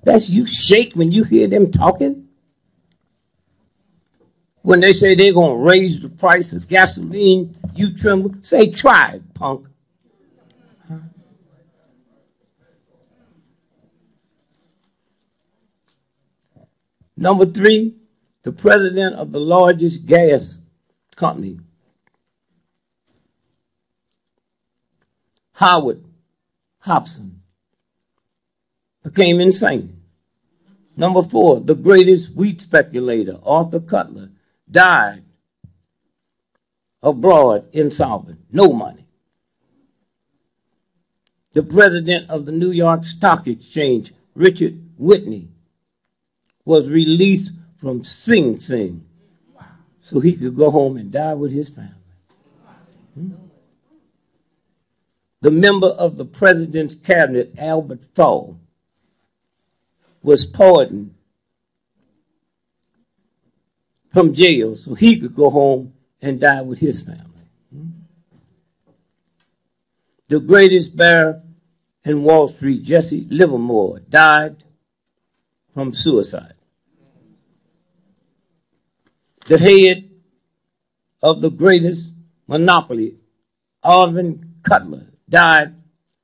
That's you shake when you hear them talking? When they say they're going to raise the price of gasoline, you tremble. Say, try it, punk. Huh? Number 3, the president of the largest gas company, Howard Hobson, became insane. Number 4, the greatest wheat speculator, Arthur Cutler, died abroad insolvent, no money. The president of the New York Stock Exchange, Richard Whitney, was released from Sing Sing so he could go home and die with his family. The member of the president's cabinet, Albert Fall, was pardoned from jail so he could go home and die with his family. The greatest bear in Wall Street, Jesse Livermore, died from suicide. The head of the greatest monopoly, Alvin Cutler, died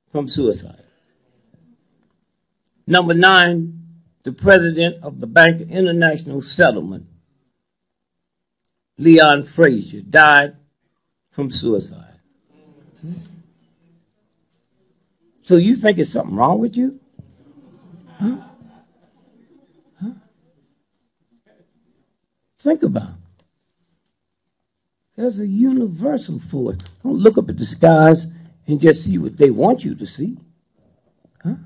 from suicide. Number 9, the president of the Bank of International Settlement, Leon Frazier, died from suicide. So you think there's something wrong with you? Huh? Huh? Think about it. There's a universal force. Don't look up at the skies and just see what they want you to see. Huh?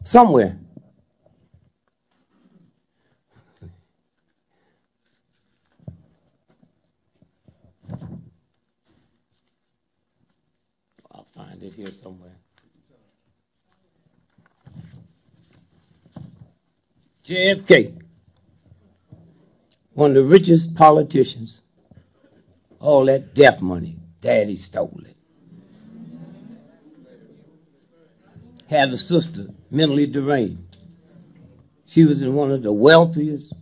Somewhere. I'll find it here somewhere. JFK, one of the richest politicians, all that death money, daddy stole it. Had a sister mentally deranged. She was in one of the wealthiest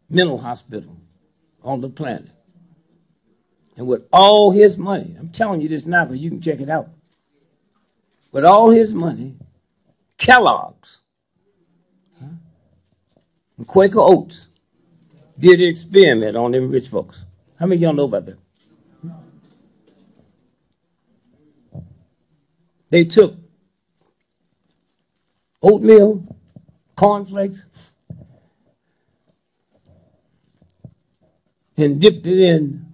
mental hospitals on the planet. And with all his money, I'm telling you this now, so you can check it out. With all his money, Kellogg's and Quaker Oats did an experiment on them rich folks. How many of y'all know about that? They took oatmeal, cornflakes, and dipped it in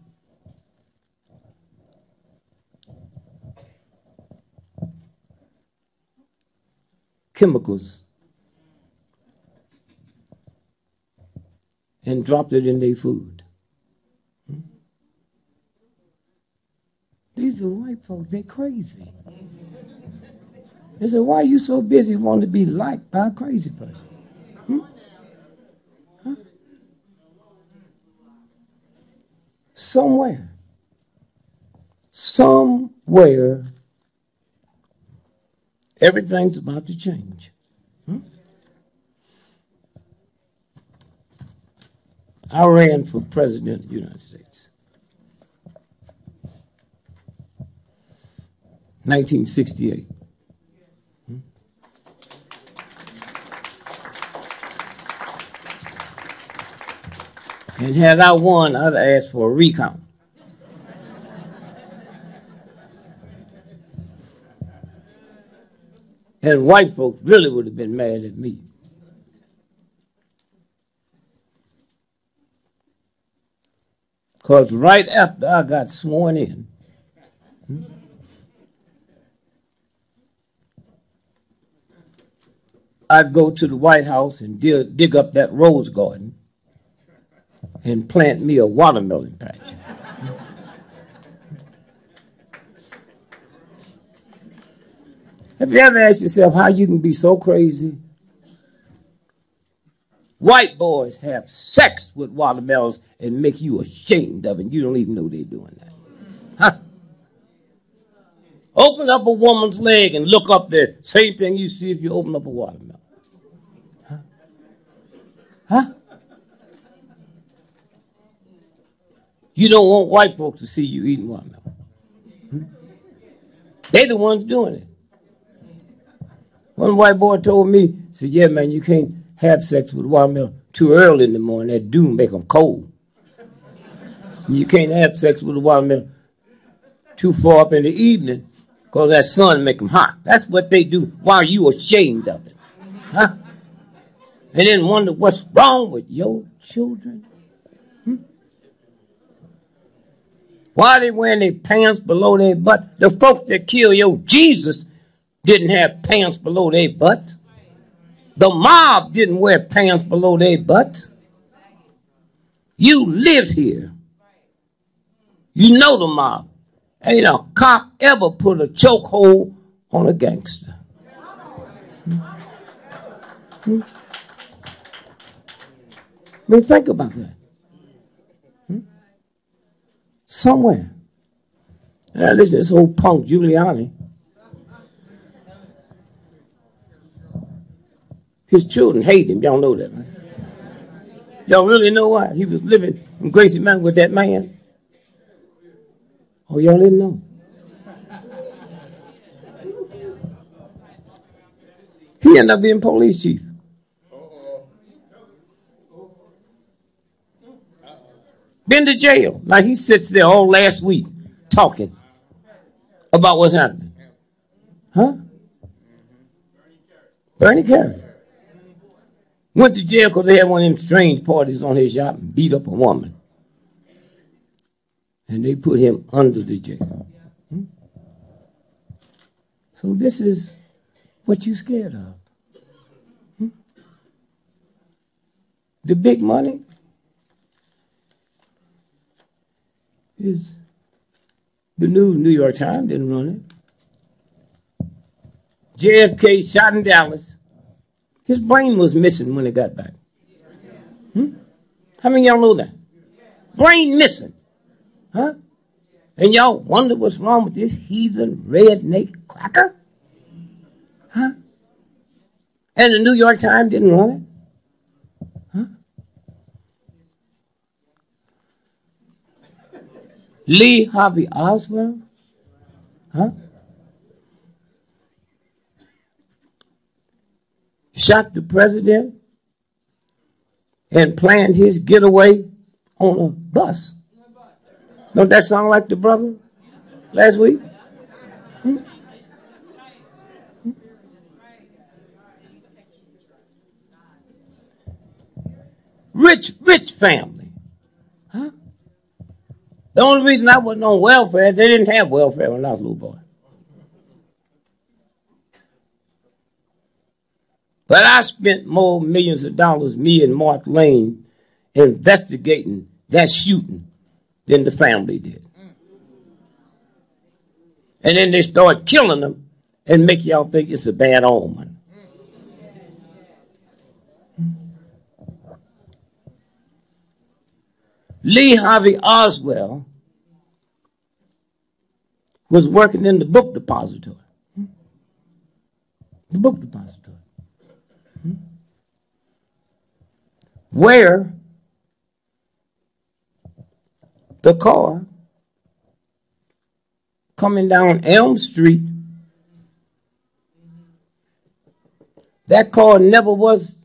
chemicals and dropped it in their food. These are white folks, they're crazy. They said, why are you so busy wanting to be liked by a crazy person? Huh? Somewhere, everything's about to change. I ran for president of the United States. 1968. And had I won, I'd have asked for a recount. And white folks really would have been mad at me. Because right after I got sworn in, I'd go to the White House and dig up that rose garden and plant me a watermelon patch. Have you ever asked yourself how you can be so crazy? White boys have sex with watermelons and make you ashamed of it. You don't even know they're doing that. Huh? Open up a woman's leg and look up there. Same thing you see if you open up a watermelon. Huh? Huh? You don't want white folks to see you eating watermelon. They're the ones doing it. One white boy told me, said, yeah, man, you can't have sex with watermelon too early in the morning. That dew make them cold. You can't have sex with a watermelon too far up in the evening because that sun make them hot. That's what they do. Why are you ashamed of it? Huh? And then wonder what's wrong with your children? Why are they wearing their pants below their butt? The folks that killed your Jesus didn't have pants below their butt. The mob didn't wear pants below their butt. You live here. You know the mob. Ain't a cop ever put a chokehold on a gangster. I mean, think about that. Somewhere. Now, listen to this old punk Giuliani. His children hate him. Y'all know that, right? Y'all really know why? He was living in Gracie Mountain with that man. Oh, y'all didn't know. He ended up being police chief. Been to jail. Now he sits there all last week talking about what's happening. Huh? Bernie Carey. Went to jail because they had one of them strange parties on his yacht and beat up a woman. And they put him under the jail. So this is what you scared of. The big money is the New York Times didn't run it. JFK shot in Dallas. His brain was missing when he got back. How many of y'all know that? Brain missing. Huh? And y'all wonder what's wrong with this heathen redneck cracker? Huh? And the New York Times didn't run it? Huh? Lee Harvey Oswald? Huh? Shot the president and planned his getaway on a bus. Don't that sound like the brother last week? Rich family. Huh? The only reason I wasn't on welfare, they didn't have welfare when I was a little boy. But I spent more millions of dollars, me and Mark Lane, investigating that shooting than the family did. And then they start killing them and make y'all think it's a bad omen. Lee Harvey Oswald was working in the book depository. The book depository. Where the car coming down Elm Street, that car never was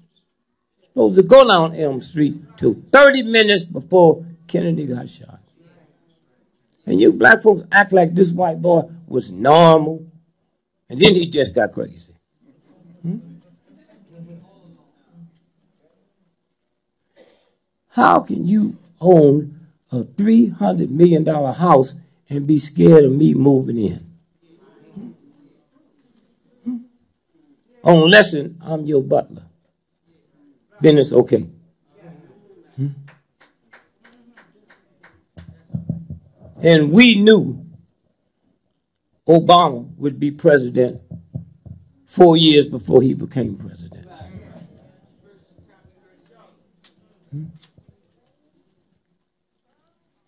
supposed to go down Elm Street till 30 minutes before Kennedy got shot. And you black folks act like this white boy was normal, and then he just got crazy. How can you own a $300 million house and be scared of me moving in? Unless I'm your butler. Then it's okay. And we knew Obama would be president 4 years before he became president.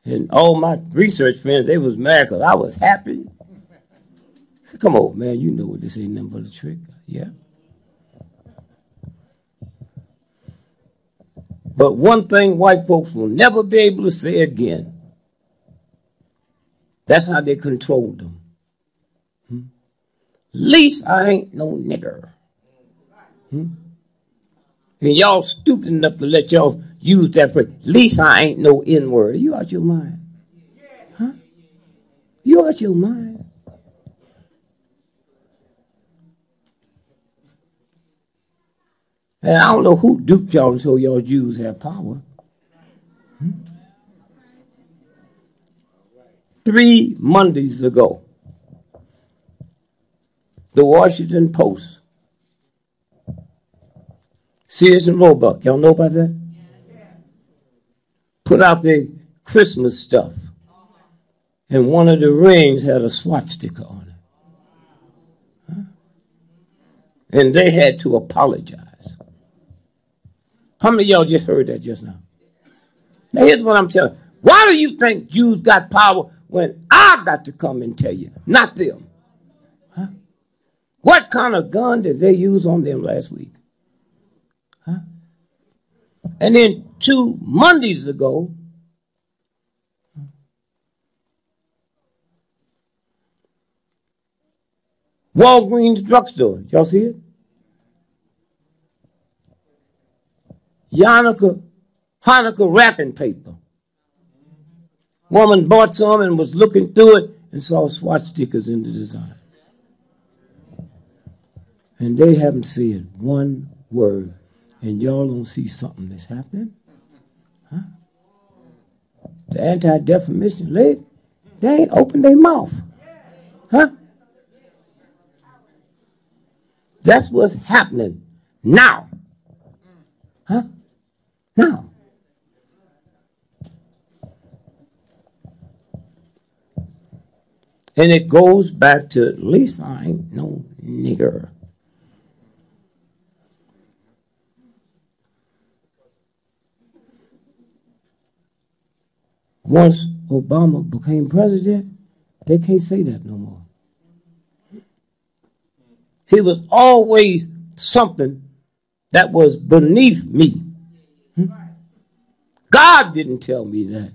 And all my research friends, they was mad because I was happy. I said, come on, man, you know what this ain't nothing but a trick. Yeah. But one thing white folks will never be able to say again. That's how they controlled them. Least I ain't no nigger. And y'all stupid enough to let y'all use that phrase. Least I ain't no N-word. Are you out your mind? Huh? You out your mind? And I don't know who duped y'all to show y'all Jews have power. 3 Mondays ago, the Washington Post, Sears and Roebuck, y'all know about that? Put out their Christmas stuff. And one of the rings had a swastika on it. Huh? And they had to apologize. How many of y'all just heard that just now? Now here's what I'm telling you. Why do you think Jews got power when I got to come and tell you, not them? Huh? What kind of gun did they use on them last week? Huh? And then 2 Mondays ago, Walgreens drugstore, y'all see it? Hanukkah wrapping paper. Woman bought some and was looking through it and saw swatch stickers in the design. And they haven't said one word. And y'all don't see something that's happening? Huh? The Anti-Defamation League, they ain't opened their mouth. Huh? That's what's happening now. Huh? Now. And it goes back to, at least I ain't no nigger. Once Obama became president, they can't say that no more. He was always something that was beneath me. God didn't tell me that.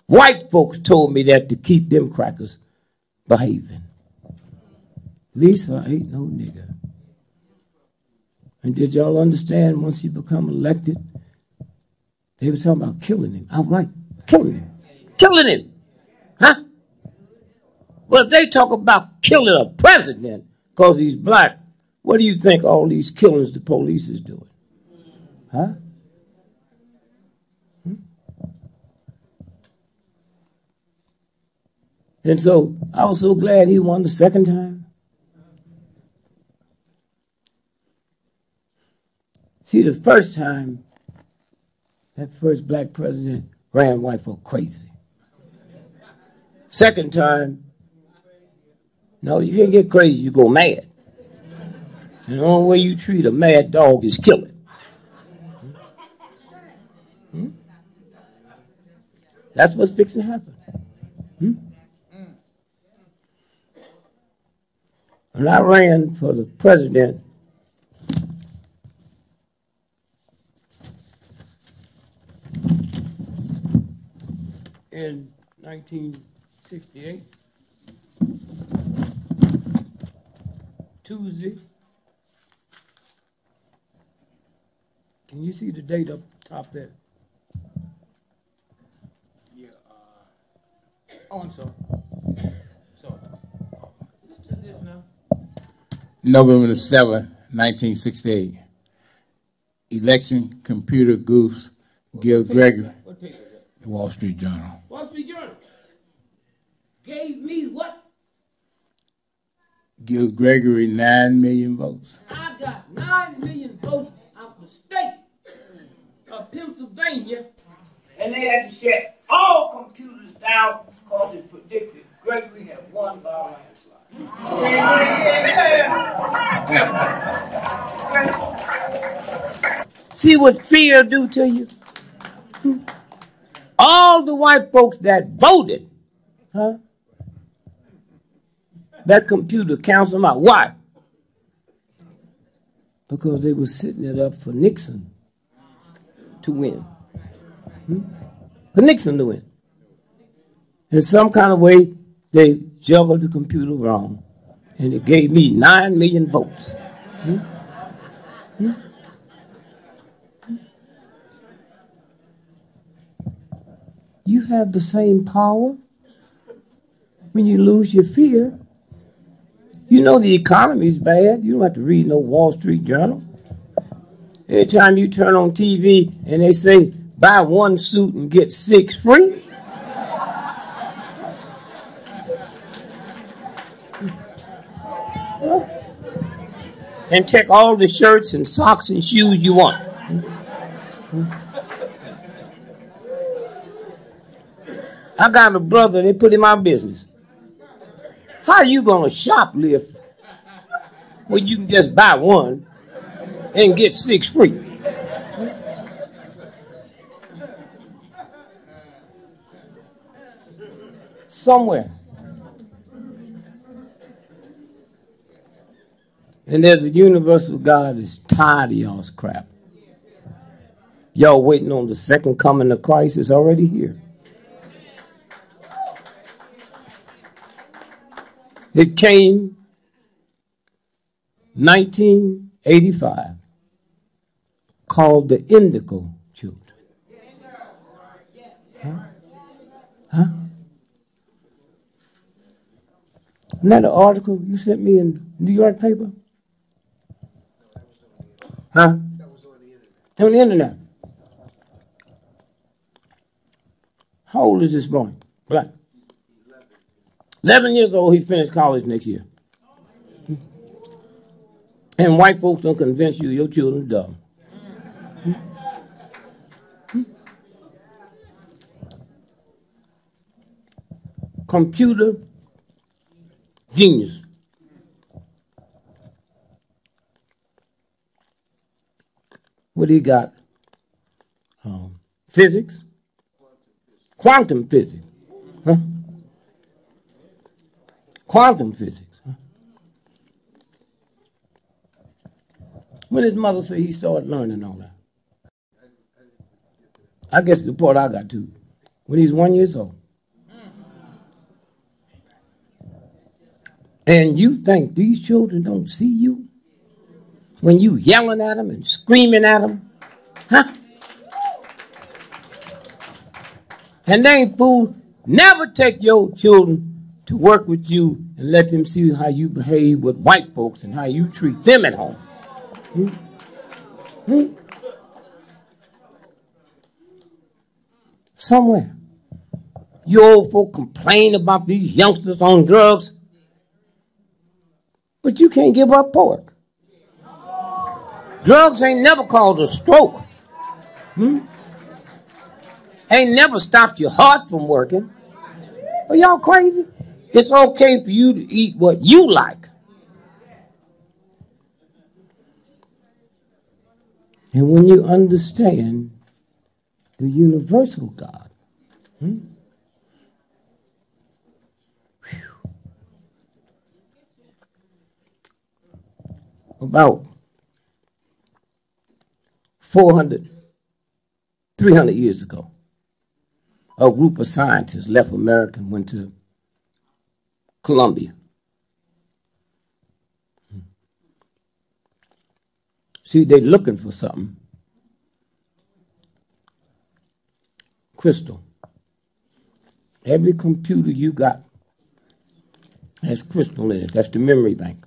White folks told me that to keep them crackers behaving. Lisa ain't no nigger. And did y'all understand once he become elected, they were talking about killing him outright. Killing him. Killing him. Huh? Well, if they talk about killing a president because he's black, what do you think all these killings the police is doing? Huh? And so I was so glad he won the second time. See, the first time, that first black president ran white folk crazy. Second time, no, you can't get crazy, you go mad. And the only way you treat a mad dog is kill it. That's what's fixing to happen. When I ran for the president, in 1968, Tuesday. Can you see the date up top there? Yeah. Oh, I'm sorry. Sorry. Let's do this now. November the 7th, 1968. Election computer goofs give Gregory. What paper is that? The Wall Street Journal. Wall Street Journal. Gave me what? Give Gregory 9 million votes. I got 9 million votes out of the state of Pennsylvania, and they had to shut all computers down because it predicted Gregory had won by a landslide. See what fear do to you? All the white folks that voted, huh? That computer counts them out. Why? Because they were setting it up for Nixon to win. For Nixon to win. In some kind of way, they juggled the computer wrong, and it gave me 9 million votes. You have the same power when you lose your fear. You know the economy's bad. You don't have to read no Wall Street Journal. Every time you turn on TV and they say, buy one suit and get 6 free. And take all the shirts and socks and shoes you want. I got a brother, they put him out of business. How are you going to shoplift when you can just buy one and get 6 free? Somewhere. And there's a universal God that's tired of y'all's crap. Y'all waiting on the second coming of Christ. It's already here. It came 1985. called the indigo children. Huh? Huh? Isn't that an article you sent me in New York paper? Huh? That was on the internet. How old is this boy? Black. 11 years old. He finished college next year. And white folks don't convince you your children's dumb. Computer genius. What he got? Physics? Quantum physics. Huh? Quantum physics. Huh? When his mother said he started learning all that? I guess the part I got to. When he's 1 year old. And you think these children don't see you? When you yelling at them and screaming at them? Huh? And they ain't fool. Never take your children to work with you and let them see how you behave with white folks and how you treat them at home. Hmm? Hmm? Somewhere. You old folk complain about these youngsters on drugs, but you can't give up pork. Drugs ain't never caused a stroke. Hmm? Ain't never stopped your heart from working. Are y'all crazy? It's okay for you to eat what you like. And when you understand the universal God, about 300 years ago, a group of scientists left America and went to Colombia. See, they're looking for something. Crystal. Every computer you got has crystal in it. That's the memory bank.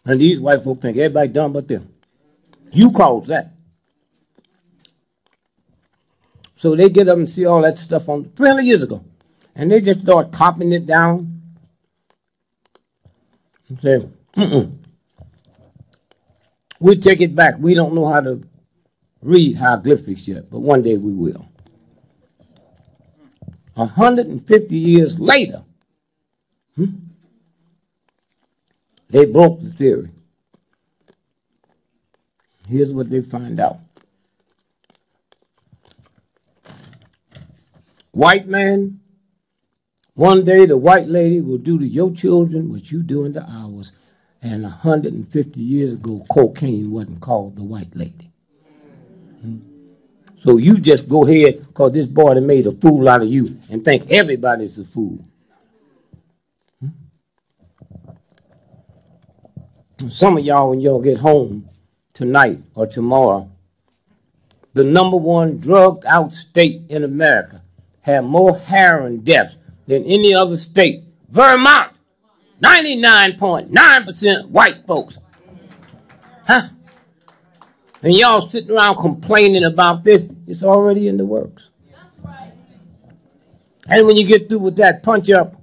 And these white folk think everybody dumb but them. You caused that. So they get up and see all that stuff on 300 years ago. And they just start copying it down. And say, we take it back. We don't know how to read hieroglyphics yet, but one day we will. 150 years later, they broke the theory. Here's what they find out. White man, one day the white lady will do to your children what you do to ours. And 150 years ago, cocaine wasn't called the white lady. So you just go ahead, because this boy done made a fool out of you, and think everybody's a fool. Some of y'all, when y'all get home tonight or tomorrow, the % drugged out state in America have more heroin deaths than any other state. Vermont, 99.9% white folks. Huh? And y'all sitting around complaining about this, it's already in the works. That's right. And when you get through with that punch up,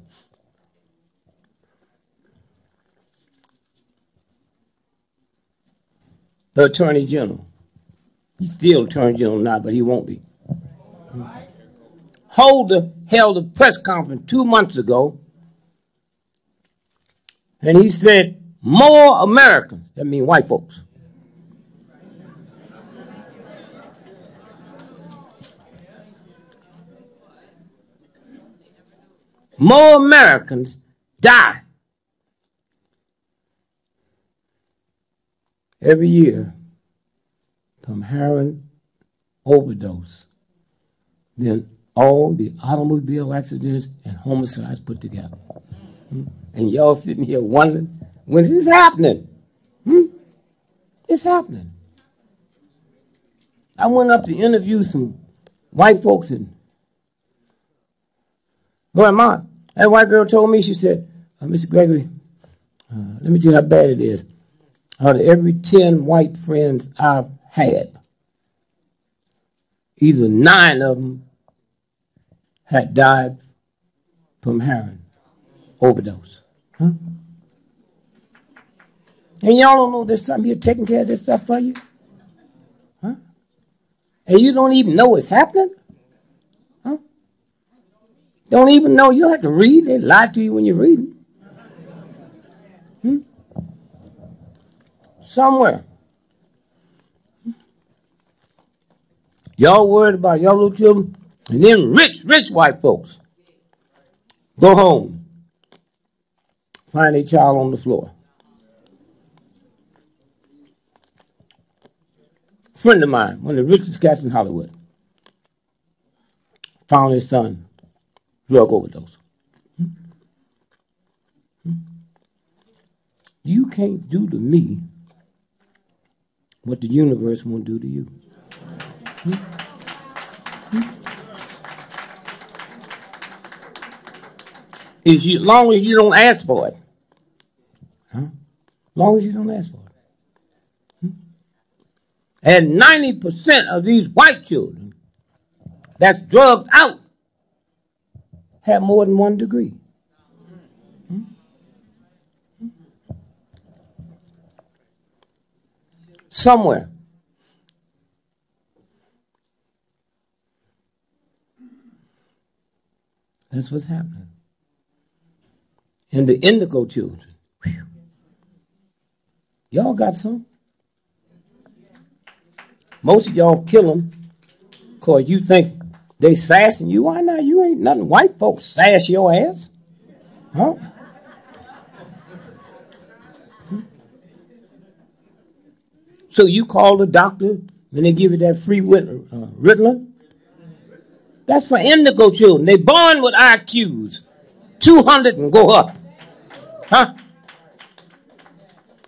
the Attorney General, he's still Attorney General now, but he won't be. Held a press conference 2 months ago, and he said, more Americans, that means white folks, more Americans die every year from heroin overdose than all the automobile accidents and homicides put together. And y'all sitting here wondering, when is this happening? It's happening. I went up to interview some white folks, and Grandma, that white girl told me, she said, Mr. Gregory, let me tell you how bad it is. Out of every 10 white friends I've had, either 9 of them had died from heroin overdose. Huh? And y'all don't know there's something here taking care of this stuff for you? Huh? And you don't even know it's happening? Huh? Don't even know. You don't have to read. They lie to you when you're reading. Somewhere. Y'all worried about y'all little children, and then rich white folks go home, find a child on the floor. A friend of mine, one of the richest cats in Hollywood, found his son drug overdose. You can't do to me what the universe won't do to you. As long as you don't ask for it. As long as you don't ask for it. And 90% of these white children that's drugged out have more than 1 degree. Somewhere. That's what's happening. And the indigo children. Whew. Y'all got some? Most of y'all kill them because you think they sassing you. Why not? You ain't nothing. White folks sass your ass. Huh? So you call the doctor and they give you that free Ritalin? That's for indigo children. They born with IQs, 200 and go up. Huh?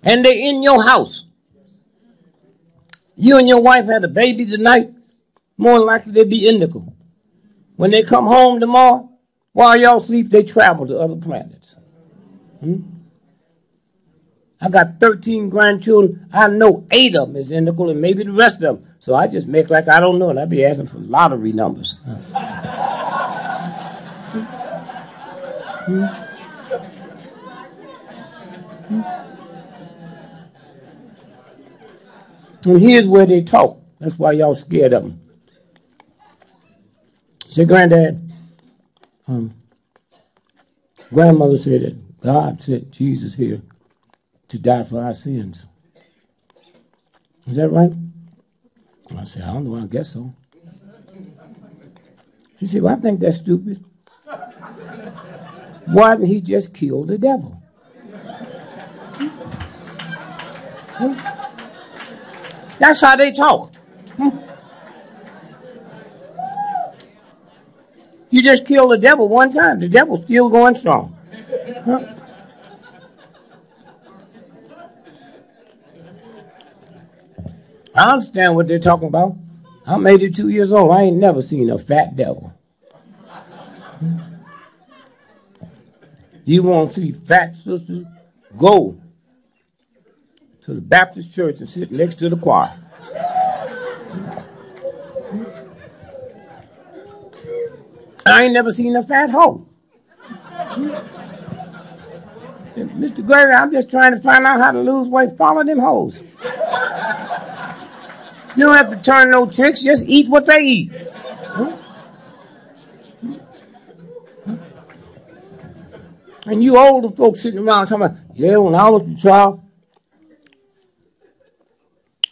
And they in your house. You and your wife had a baby tonight, more than likely they be indigo. When they come home tomorrow, while y'all sleep, they travel to other planets. I got 13 grandchildren. I know 8 of them is indigo and maybe the rest of them. So I just make like I don't know, and I be asking for lottery numbers. And here's where they talk. That's why y'all scared of them. Say, Granddad, grandmother said that God sent Jesus here to die for our sins. Is that right? I said, I don't know, I guess so. She said, well, I think that's stupid. Why didn't he just kill the devil? That's how they talk. You just kill the devil one time. The devil's still going strong. Huh? I understand what they're talking about. I'm 82 years old. I ain't never seen a fat devil. You want to see fat sisters? Go to the Baptist church and sit next to the choir. I ain't never seen a fat hoe. Mr. Gregory, I'm just trying to find out how to lose weight. Follow them hoes. You don't have to turn no tricks. Just eat what they eat. And you older folks sitting around talking about, yeah, when I was a child,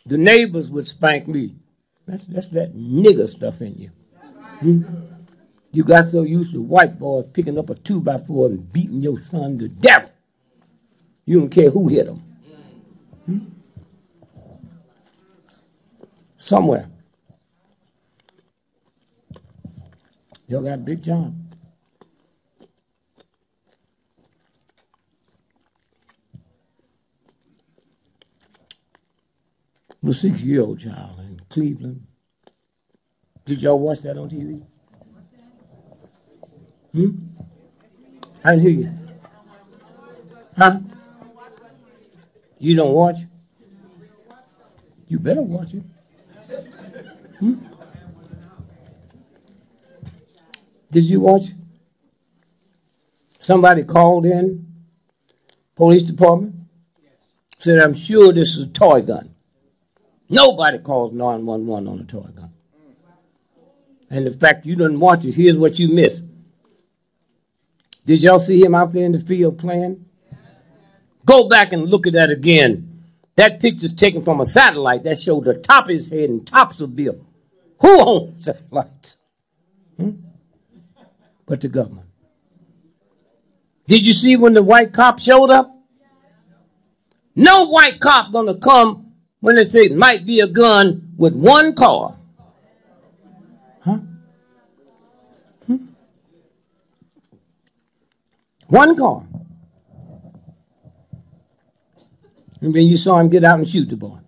the neighbors would spank me. That's that nigger stuff in you. You got so used to white boys picking up a 2x4 and beating your son to death. You don't care who hit him. Somewhere. Y'all got a big job. The 6-year-old child in Cleveland. Did y'all watch that on TV? I didn't hear you. Huh? You don't watch? You better watch it. Did you watch? Somebody called in, police department, said, I'm sure this is a toy gun. Nobody calls 911 on a toy gun. And the fact you didn't watch it, here's what you missed. Did y'all see him out there in the field playing? Go back and look at that again. That picture's taken from a satellite that showed the top of his head and tops of bill. Who owns satellites? But the government. Did you see when the white cop showed up? No white cop gonna come when they say it might be a gun with one car. One car. And then you saw him get out and shoot the boy.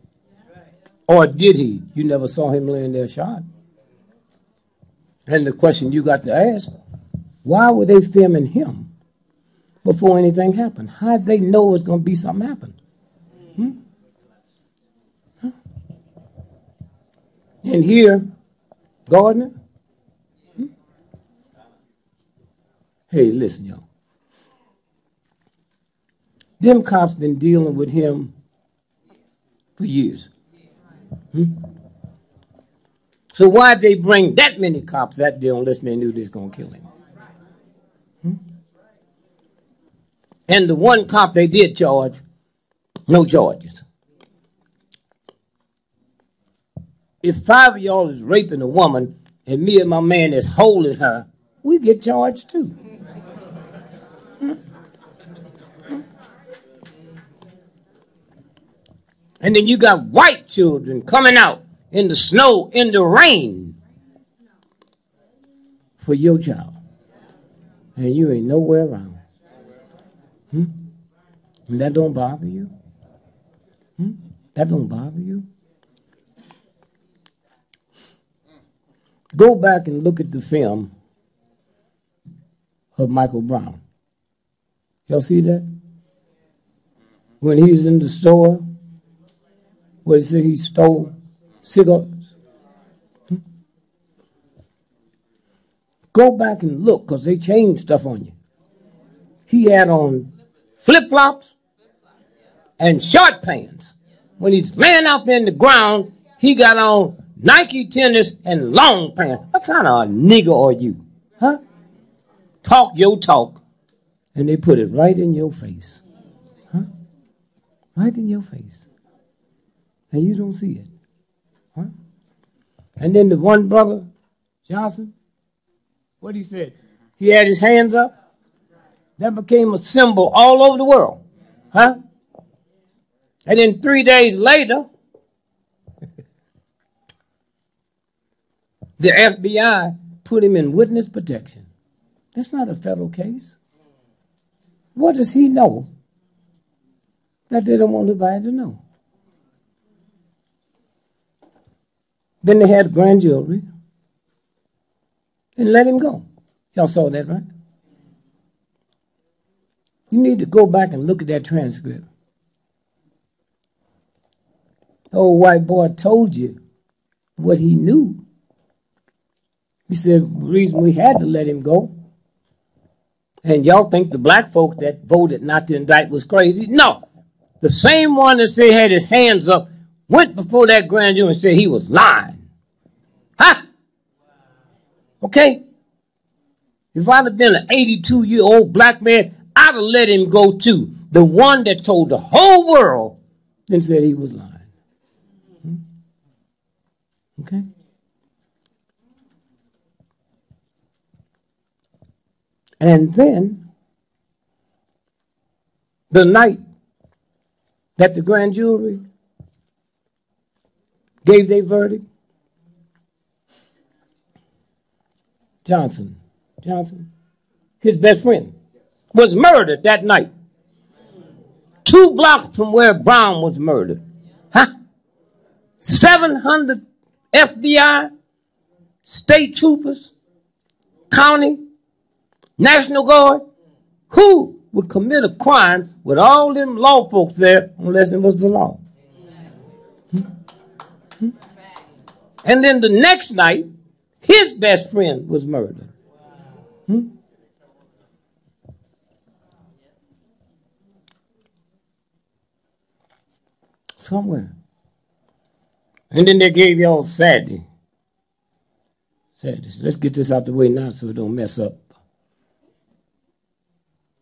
Or did he? You never saw him laying there shot. And the question you got to ask, why were they filming him before anything happened? How did they know it was going to be something happen? And here, Gardner. Hey, listen, y'all. Them cops been dealing with him for years. So why'd they bring that many cops that day unless they knew they was going to kill him? And the one cop they did charge, no charges. If 5 of y'all is raping a woman and me and my man is holding her, we get charged too. And then you got white children coming out in the snow, in the rain for your child. And you ain't nowhere around. And that don't bother you? That don't bother you? Go back and look at the film of Michael Brown. Y'all see that? When he's in the store, where he said he stole cigars. Go back and look, because they changed stuff on you. He had on flip-flops and short pants. When he's laying out there in the ground, he got on Nike tennis and long pants. What kind of a nigger are you? Huh? Talk your talk, and they put it right in your face. Huh? Right in your face. And you don't see it. Huh? And then the one brother, Johnson, what he said? He had his hands up. That became a symbol all over the world. Huh? And then 3 days later, the FBI put him in witness protection. That's not a federal case. What does he know that they don't want anybody to know? Then they had grand jury and let him go. Y'all saw that, right? You need to go back and look at that transcript. The old white boy told you what he knew. He said the reason we had to let him go, and y'all think the black folk that voted not to indict was crazy? No. The same one that said had his hands up went before that grand jury and said he was lying. Huh? Okay? If I'd have been an 82-year-old black man, I'd have let him go too. The one that told the whole world and said he was lying. Okay? And then, the night that the grand jury gave their verdict, Johnson, his best friend, was murdered that night. 2 blocks from where Brown was murdered. Huh? 700 FBI, state troopers, county, National Guard. Who would commit a crime with all them law folks there unless it was the law? And then the next night, his best friend was murdered. Somewhere. And then they gave y'all Saturday. Let's get this out the way now so it don't mess up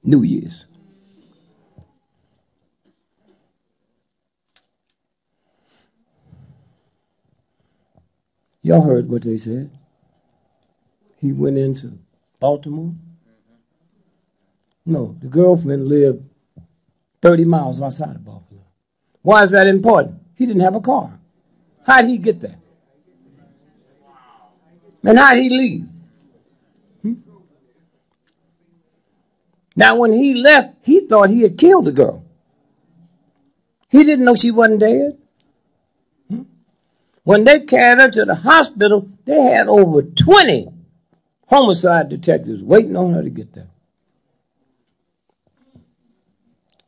New Year's. Y'all heard what they said. He went into Baltimore. No, the girlfriend lived 30 miles outside of Baltimore. Why is that important? He didn't have a car. How did he get there? And how did he leave? Now, when he left, he thought he had killed the girl. He didn't know she wasn't dead. When they carried her to the hospital, they had over 20 homicide detectives waiting on her to get there.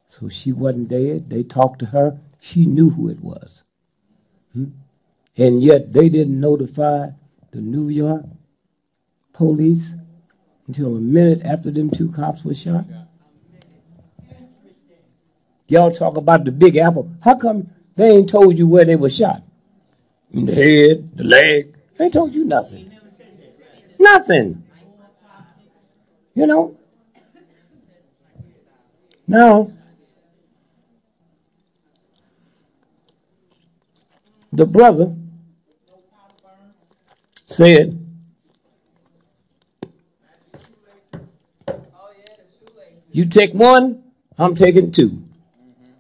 So she wasn't dead. They talked to her. She knew who it was. And yet they didn't notify the New York police until a minute after them two cops were shot. Y'all talk about the Big Apple. How come they ain't told you where they were shot? In the head, the leg. They ain't told you nothing. Nothing. You know? Now, the brother said, you take one, I'm taking two.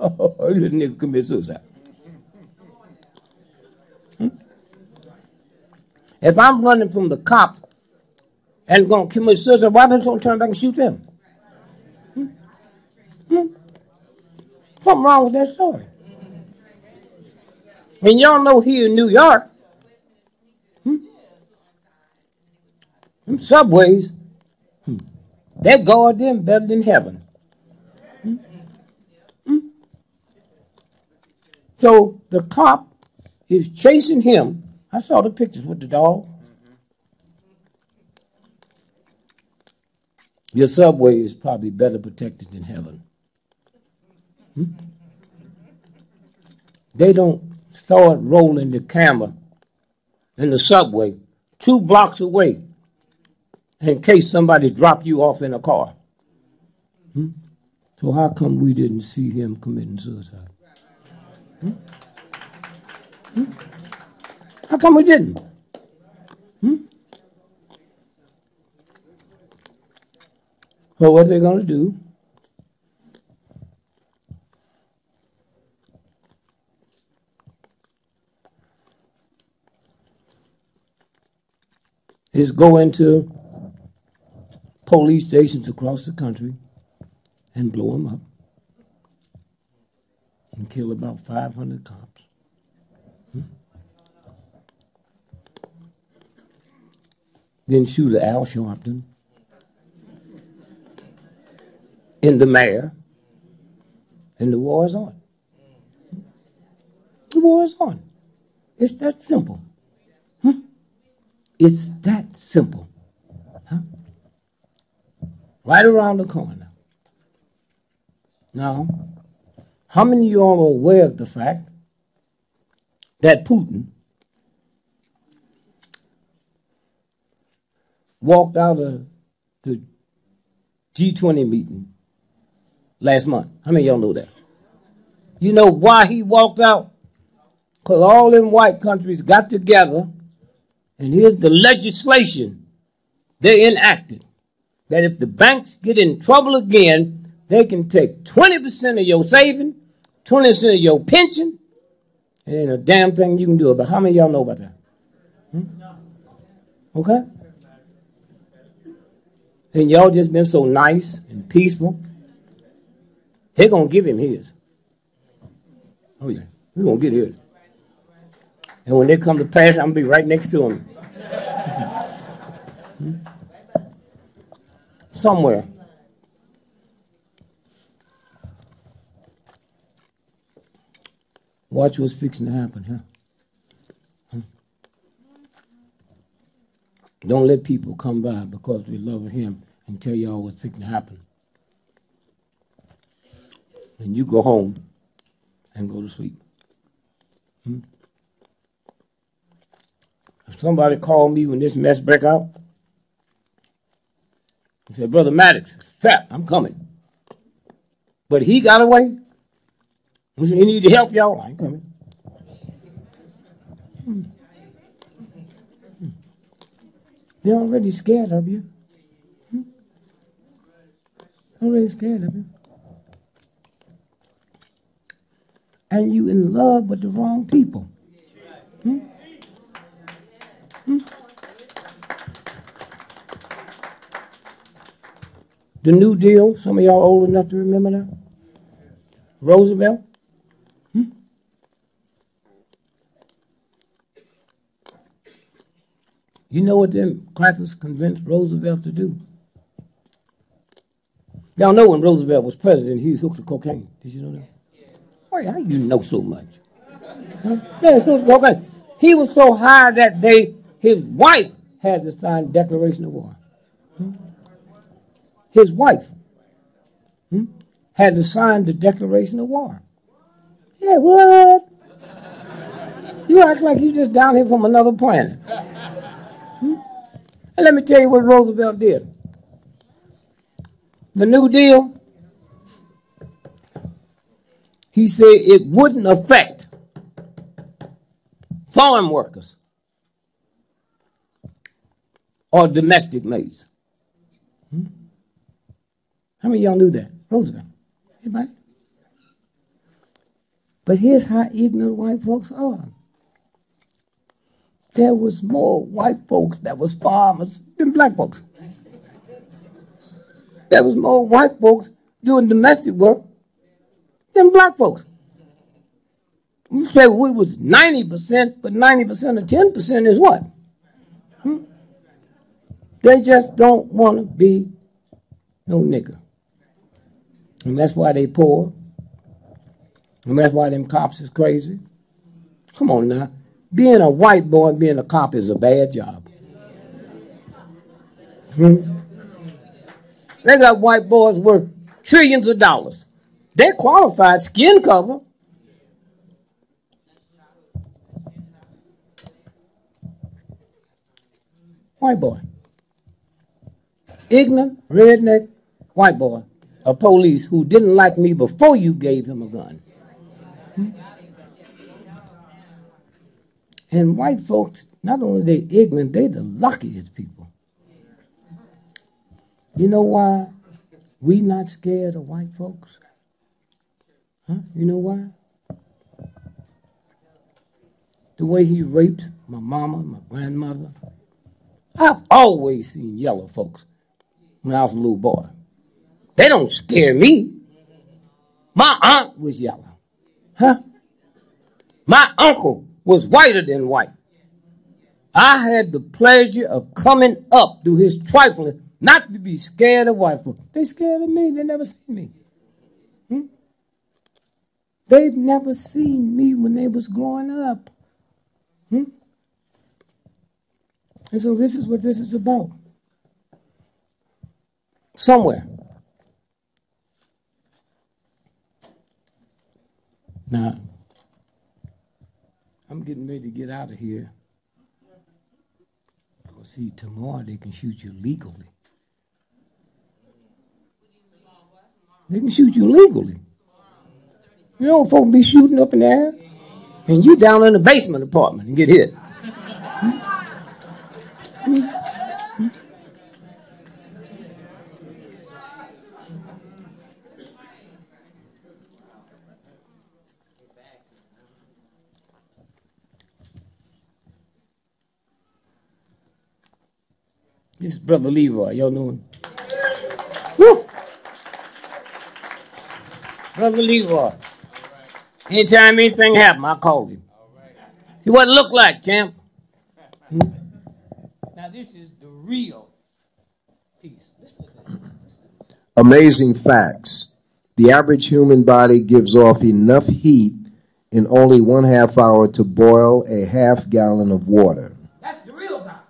Oh, this nigga commit suicide. If I'm running from the cops and going to commit suicide, why don't you turn back and shoot them? Something wrong with that story. And y'all know here in New York, them subways, they guard them better than heaven. So the cop is chasing him. I saw the pictures with the dog. Your subway is probably better protected than heaven. They don't start rolling the camera in the subway 2 blocks away in case somebody drop you off in a car. So how come we didn't see him committing suicide? How come we didn't? So what they're going to do is go into police stations across the country and blow them up and kill about 500 cops. Then shoot at Al Sharpton and the mayor, and the war is on. The war is on. It's that simple. It's that simple. Right around the corner. Now, how many of you all are aware of the fact that Putin walked out of the G20 meeting last month? How many of y'all know that? You know why he walked out? Because all them white countries got together, and here's the legislation they enacted, that if the banks get in trouble again, they can take 20% of your saving, 20% of your pension, and ain't a damn thing you can do about it. How many of y'all know about that? Okay? And y'all just been so nice and peaceful. They're going to give him his. Oh, yeah. We're going to get his. And when they come to pass, I'm going to be right next to them. Somewhere. Watch what's fixing to happen, huh? Don't let people come by because they love him and tell y'all what's fixing to happen. And you go home and go to sleep. If somebody called me when this mess break out, and said, Brother Maddox, Pat, I'm coming. But he got away. He said, he need to help y'all. I ain't coming. They're already scared of you. Already scared of you. And you in love with the wrong people. The New Deal, some of y'all old enough to remember that? Roosevelt? You know what them crackers convinced Roosevelt to do? Y'all know when Roosevelt was president, he was hooked to cocaine. Did you know that? Why, how you know so much? Yeah, he was hooked to cocaine. He was so high that day, his wife had to sign the Declaration of War. His wife had to sign the Declaration of War. Yeah, what? You act like you just down here from another planet. And let me tell you what Roosevelt did. The New Deal, he said it wouldn't affect foreign workers or domestic maids. How many of y'all knew that? Roosevelt. Anybody? But here's how ignorant white folks are. There was more white folks that was farmers than black folks. There was more white folks doing domestic work than black folks. You say we was 90%, but 90% of 10% is what? They just don't want to be no nigger. And that's why they poor. And that's why them cops is crazy. Come on now. Being a white boy and being a cop is a bad job. They got white boys worth trillions of dollars. They're qualified skin cover. White boy. Ignorant, redneck, white boy. A police who didn't like me before you gave him a gun. And white folks, not only they ignorant, they the luckiest people. You know why we not scared of white folks? Huh? You know why? The way he raped my mama, my grandmother. I've always seen yellow folks when I was a little boy. They don't scare me. My aunt was yellow. Huh? My uncle was whiter than white. I had the pleasure of coming up through his trifling, not to be scared of white folks. They scared of me. They never seen me. They've never seen me when they was growing up. And so this is what this is about. Somewhere. Now, I'm getting ready to get out of here. Because, see, tomorrow they can shoot you legally. They can shoot you legally. You know, folks be shooting up in the air, and you down in the basement apartment and get hit. This is Brother Leroy. Y'all know him? Woo! Brother Leroy. Anytime anything happen, I call him. See what it look like, champ. Now this is the real piece. Listen to this. Amazing facts. The average human body gives off enough heat in only 1/2 hour to boil a 1/2 gallon of water. That's the real God.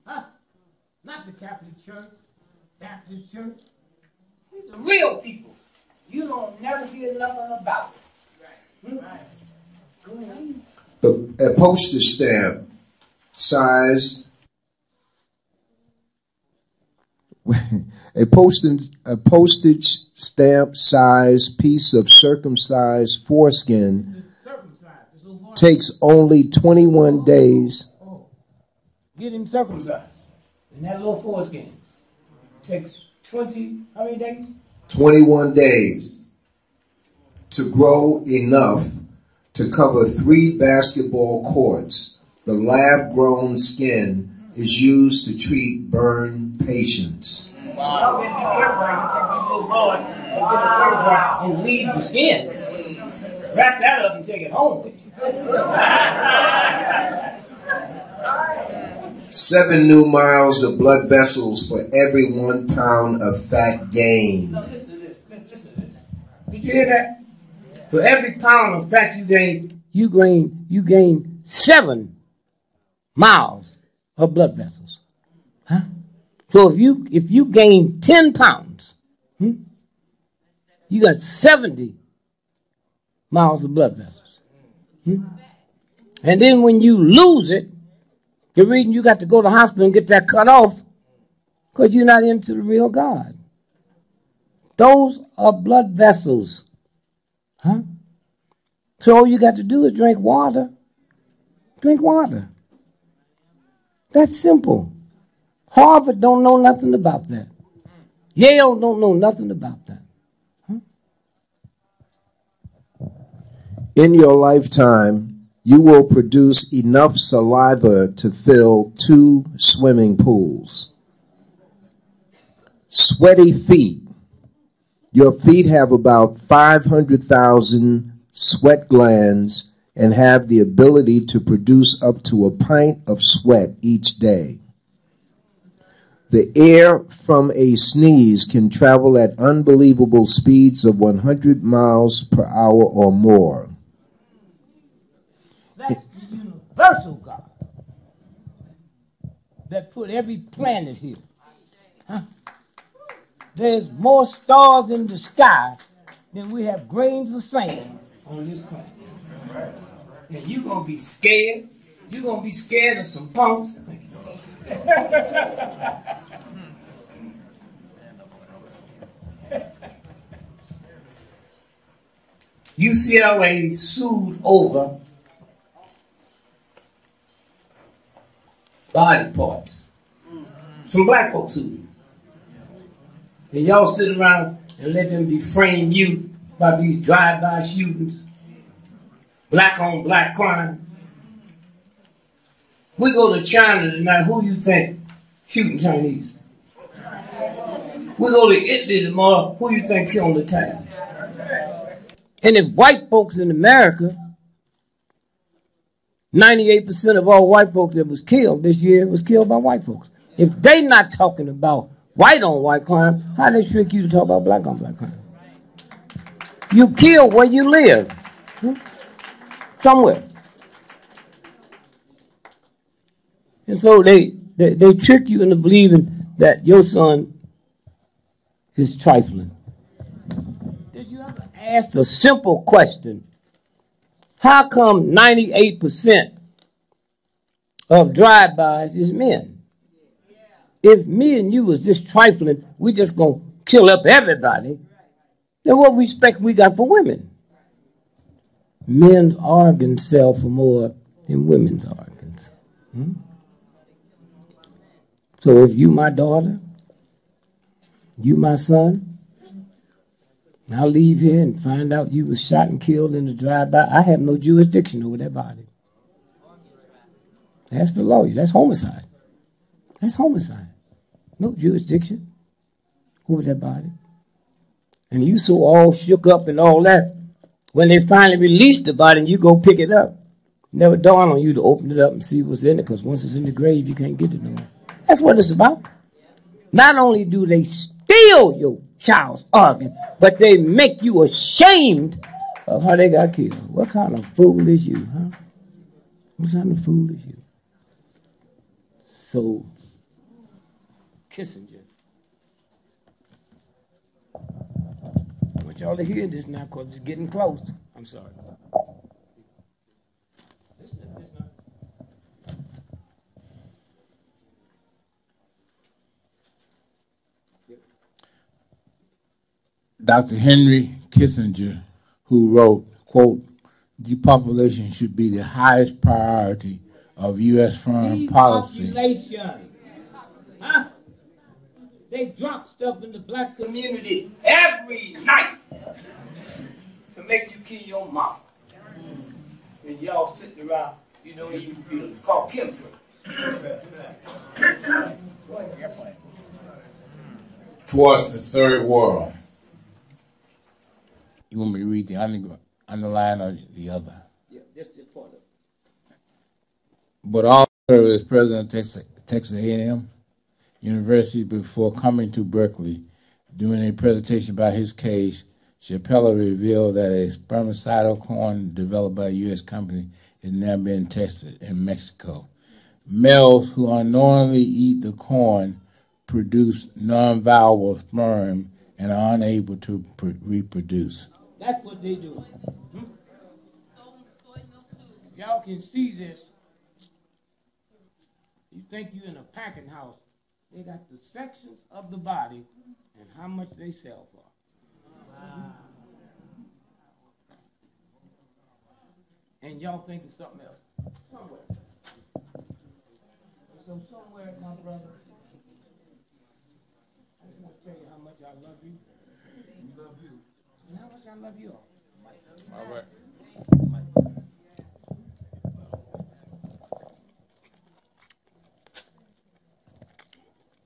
Huh? Not the Catholic Church, Baptist Church. These are real people. You don't never hear nothing about it. Right. Go ahead. A postage stamp sized a postage stamp sized piece of circumcised foreskin takes only 21 days. Oh. Get him circumcised. And that little foreskin takes 20, how many days? 21 days to grow enough to cover 3 basketball courts. The lab-grown skin is used to treat burn patients. Wow. Be careful. You take these little boys and get the circumcised and leave the skin. Wrap that up and take it home with you. 7 new miles of blood vessels for every 1 pound of fat gained. No, listen to this. Listen to this. Did you hear that? For every pound of fat you gain, you gain 7 miles of blood vessels. Huh? So if you gain 10 pounds, you got 70 miles of blood vessels. And then when you lose it, the reason you got to go to the hospital and get that cut off, because you're not into the real God. Those are blood vessels. Huh? So all you got to do is drink water. Drink water. That's simple. Harvard don't know nothing about that. Yale don't know nothing about that. Huh? In your lifetime, you will produce enough saliva to fill 2 swimming pools. Sweaty feet. Your feet have about 500,000 sweat glands and have the ability to produce up to a pint of sweat each day. The air from a sneeze can travel at unbelievable speeds of 100 miles per hour or more. That's the universal God that put every planet here. Huh? There's more stars in the sky than we have grains of sand on this planet. And you're going to be scared. You're going to be scared of some punks. UCLA sued over body parts. Some black folks sued. And y'all sit around and let them deframe you about these drive-by shootings, black on black crime. We go to China tonight, who you think shooting Chinese? We go to Italy tomorrow, who you think killing the Italians? And if white folks in America, 98% of all white folks that was killed this year was killed by white folks. If they not talking about white on white crime, how they trick you to talk about black on black crime? You kill where you live. Somewhere. And so they trick you into believing that your son is trifling. Did you ever ask a simple question? How come 98% of drive-bys is men? If me and you was just trifling, we just gonna kill up everybody, then what respect we got for women? Men's organs sell for more than women's organs. So if you my daughter, you my son, I'll leave here and find out you was shot and killed in the drive-by, I have no jurisdiction over that body. That's the lawyer. That's homicide. That's homicide. No jurisdiction over that body. And you so all shook up and all that, when they finally release the body and you go pick it up, Never dawn on you to open it up and see what's in it, because once it's in the grave, you can't get it no more. That's what it's about. Not only do they steal your child's organ, but they make you ashamed of how they got killed. What kind of fool is you, huh? What kind of fool is you? So, Kissinger. I want y'all to hear this now because it's getting close. I'm sorry. Dr. Henry Kissinger, who wrote, quote, depopulation should be the highest priority of U.S. foreign policy. Depopulation. Huh? They drop stuff in the black community every night to make you kill your mom. And y'all sitting around, you don't even feel it. It's called chemtrail. Towards the third world. You want me to read the underline or the other? Yeah, this part of it. But all as president of Texas A&M University before coming to Berkeley, during a presentation about his case, Chappelle revealed that a spermicidal corn developed by a U.S. company is now being tested in Mexico. Males who unknowingly eat the corn produce non-viable sperm and are unable to reproduce. That's what they do. Y'all can see this. You think you're in a packing house. They got the sections of the body and how much they sell for. Wow. And y'all think it's something else. Somewhere. So somewhere, my brother, I just want to tell you how much I love you. We love you. And how much I love you all. All right.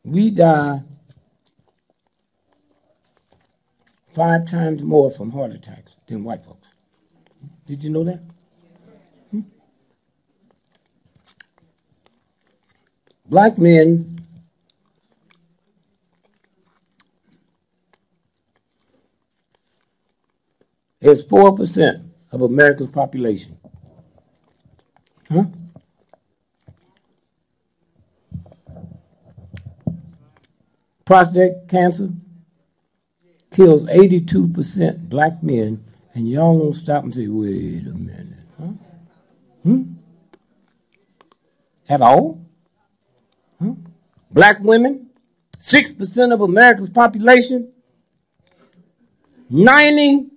We die 5 times more from heart attacks than white folks. Did you know that? Black men is 4% of America's population. Huh? Prostate cancer kills 82% black men, and y'all don't stop and say, wait a minute. Huh? At all? Huh? Black women, 6% of America's population, 98%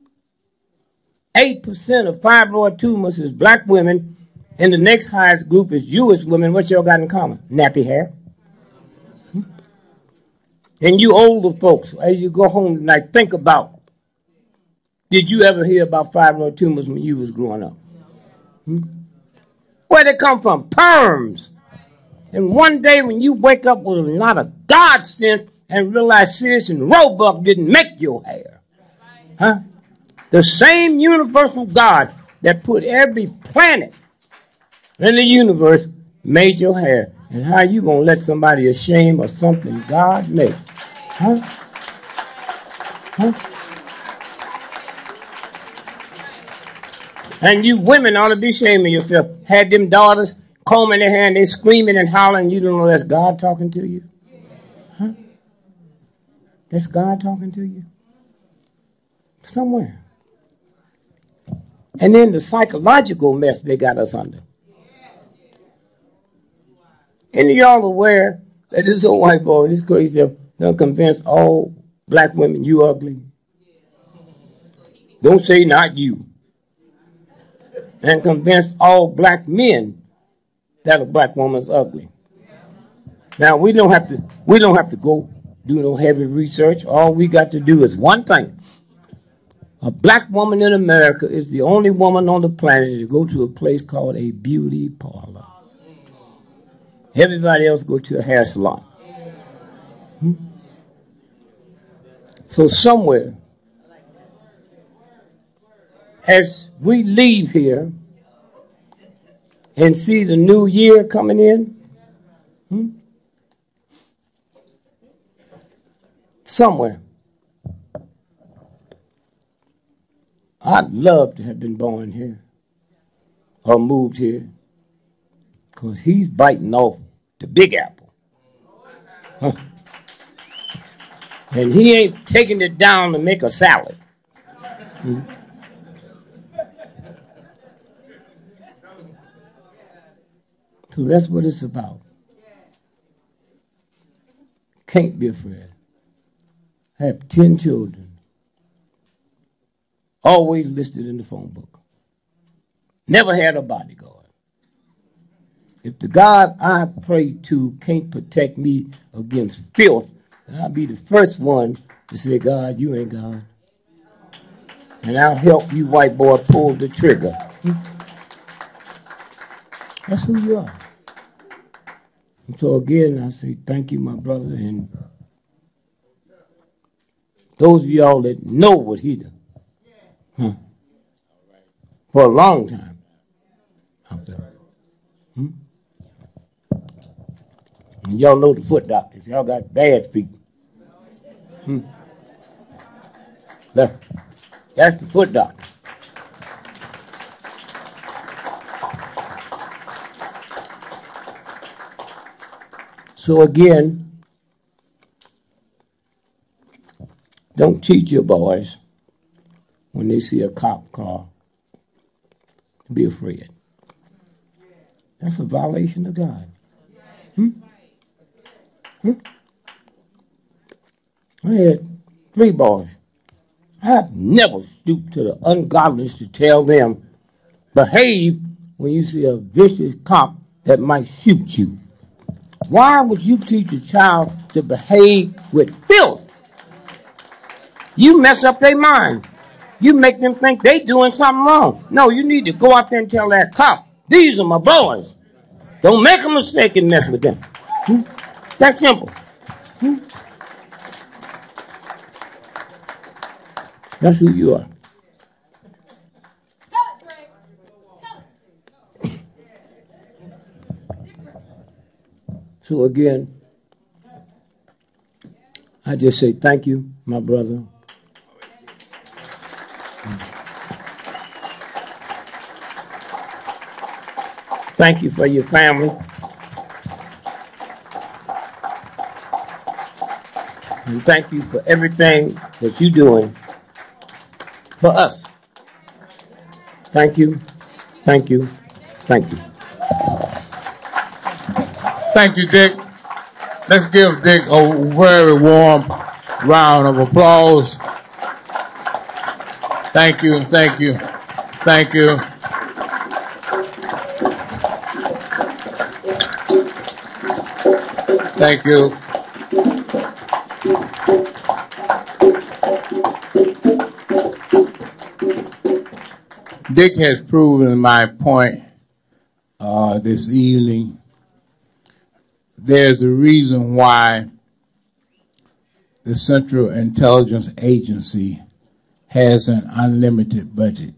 of fibroid tumors is black women, and the next highest group is Jewish women. What y'all got in common? Nappy hair. And you older folks, as you go home tonight, think about, did you ever hear about fibroid tumors when you was growing up? Where'd they come from? Perms. And one day when you wake up with a lot of God sense and realize Sears and Roebuck didn't make your hair. Huh? The same universal God that put every planet in the universe made your hair. And how you gonna let somebody ashamed of something God made? Huh? Huh? And you women ought to be ashamed of yourself. Had them daughters combing their hair and they screaming and hollering. You don't know that's God talking to you? Huh? That's God talking to you? Somewhere. And then the psychological mess they got us under. And y'all aware that this old white boy, this crazy, done convinced all black women you ugly? Don't say not you. And convinced all black men that a black woman's ugly. Now we don't have to go do no heavy research. All we got to do is one thing. A black woman in America is the only woman on the planet to go to a place called a beauty parlor. Everybody else go to a hair salon. So somewhere, as we leave here, and see the new year coming in? Somewhere. I'd love to have been born here or moved here because he's biting off the big apple. Huh. And he ain't taking it down to make a salad. So that's what it's about. Can't be afraid. I have 10 children. Always listed in the phone book. Never had a bodyguard. If the God I pray to can't protect me against filth, then I'll be the first one to say, God, you ain't God. And I'll help you, white boy, pull the trigger. That's who you are. And so again, I say thank you, my brother, and those of y'all that know what he done. For a long time out there. And y'all know the foot doctors. Y'all got bad feet. That's the foot doctor. So again, don't teach your boys when they see a cop car to be afraid. That's a violation of God. I had 3 boys. I've never stooped to the ungodliness to tell them, behave when you see a vicious cop that might shoot you. Why would you teach a child to behave with filth? You mess up their mind. You make them think they doing something wrong. No, you need to go out there and tell that cop, these are my boys. Don't make a mistake and mess with them. That's simple. That's who you are. So again, I just say thank you, my brother. Thank you for your family. And thank you for everything that you're doing for us. Thank you, thank you, thank you. Thank you, Dick. Let's give Dick a very warm round of applause. Thank you, thank you, thank you. Thank you. Dick has proven my point this evening. There's a reason why the Central Intelligence Agency has an unlimited budget.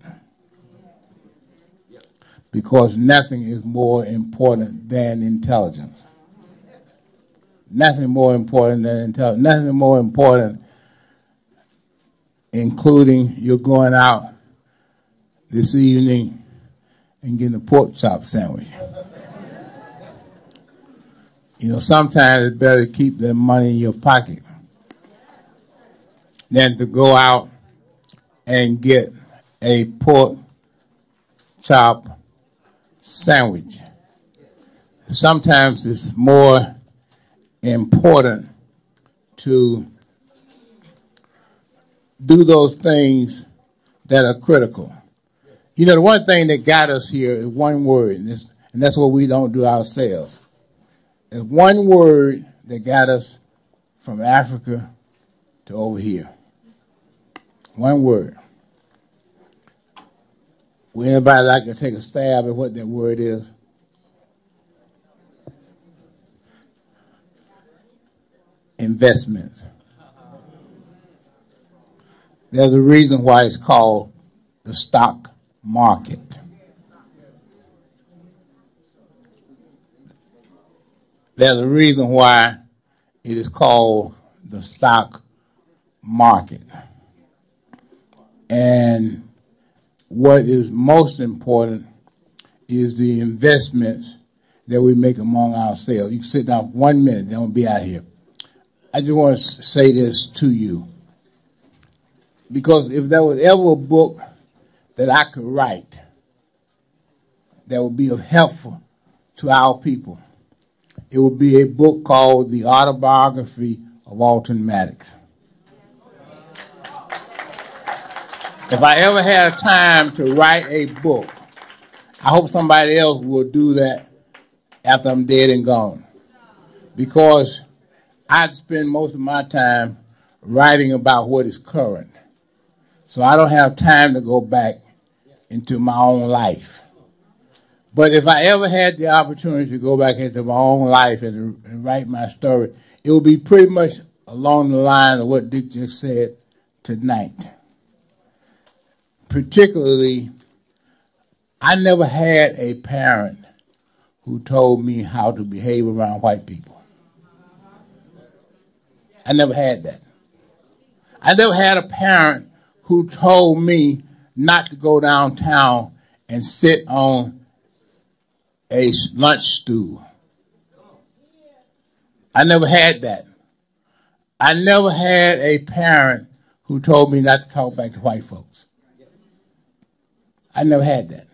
Because nothing is more important than intelligence. Nothing more important than intelligence. Nothing more important, including you're going out this evening and getting a pork chop sandwich. You know, sometimes it's better to keep that money in your pocket than to go out and get a pork chop sandwich. Sometimes it's more important to do those things that are critical. You know, the one thing that got us here is one word, and that's what we don't do ourselves. There's one word that got us from Africa to over here. One word. Would anybody like to take a stab at what that word is? Investments. There's a reason why it's called the stock market. there's a reason why it is called the stock market. And what is most important is the investments that we make among ourselves. You can sit down for 1 minute, don't be out here. I just want to say this to you. Because if there was ever a book that I could write that would be helpful to our people, it would be a book called The Autobiography of Alton Maddox. If I ever had time to write a book, I hope somebody else will do that after I'm dead and gone. Because I'd spend most of my time writing about what is current. So I don't have time to go back into my own life. But if I ever had the opportunity to go back into my own life and write my story, it would be pretty much along the line of what Dick just said tonight. Particularly, I never had a parent who told me how to behave around white people. I never had that. I never had a parent who told me not to go downtown and sit on a lunch stool. I never had that. I never had a parent who told me not to talk back to white folks. I never had that.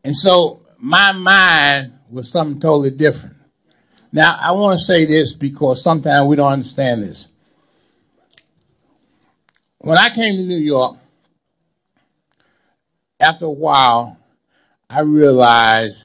And so my mind was something totally different. Now, I want to say this because sometimes we don't understand this. When I came to New York, after a while, I realized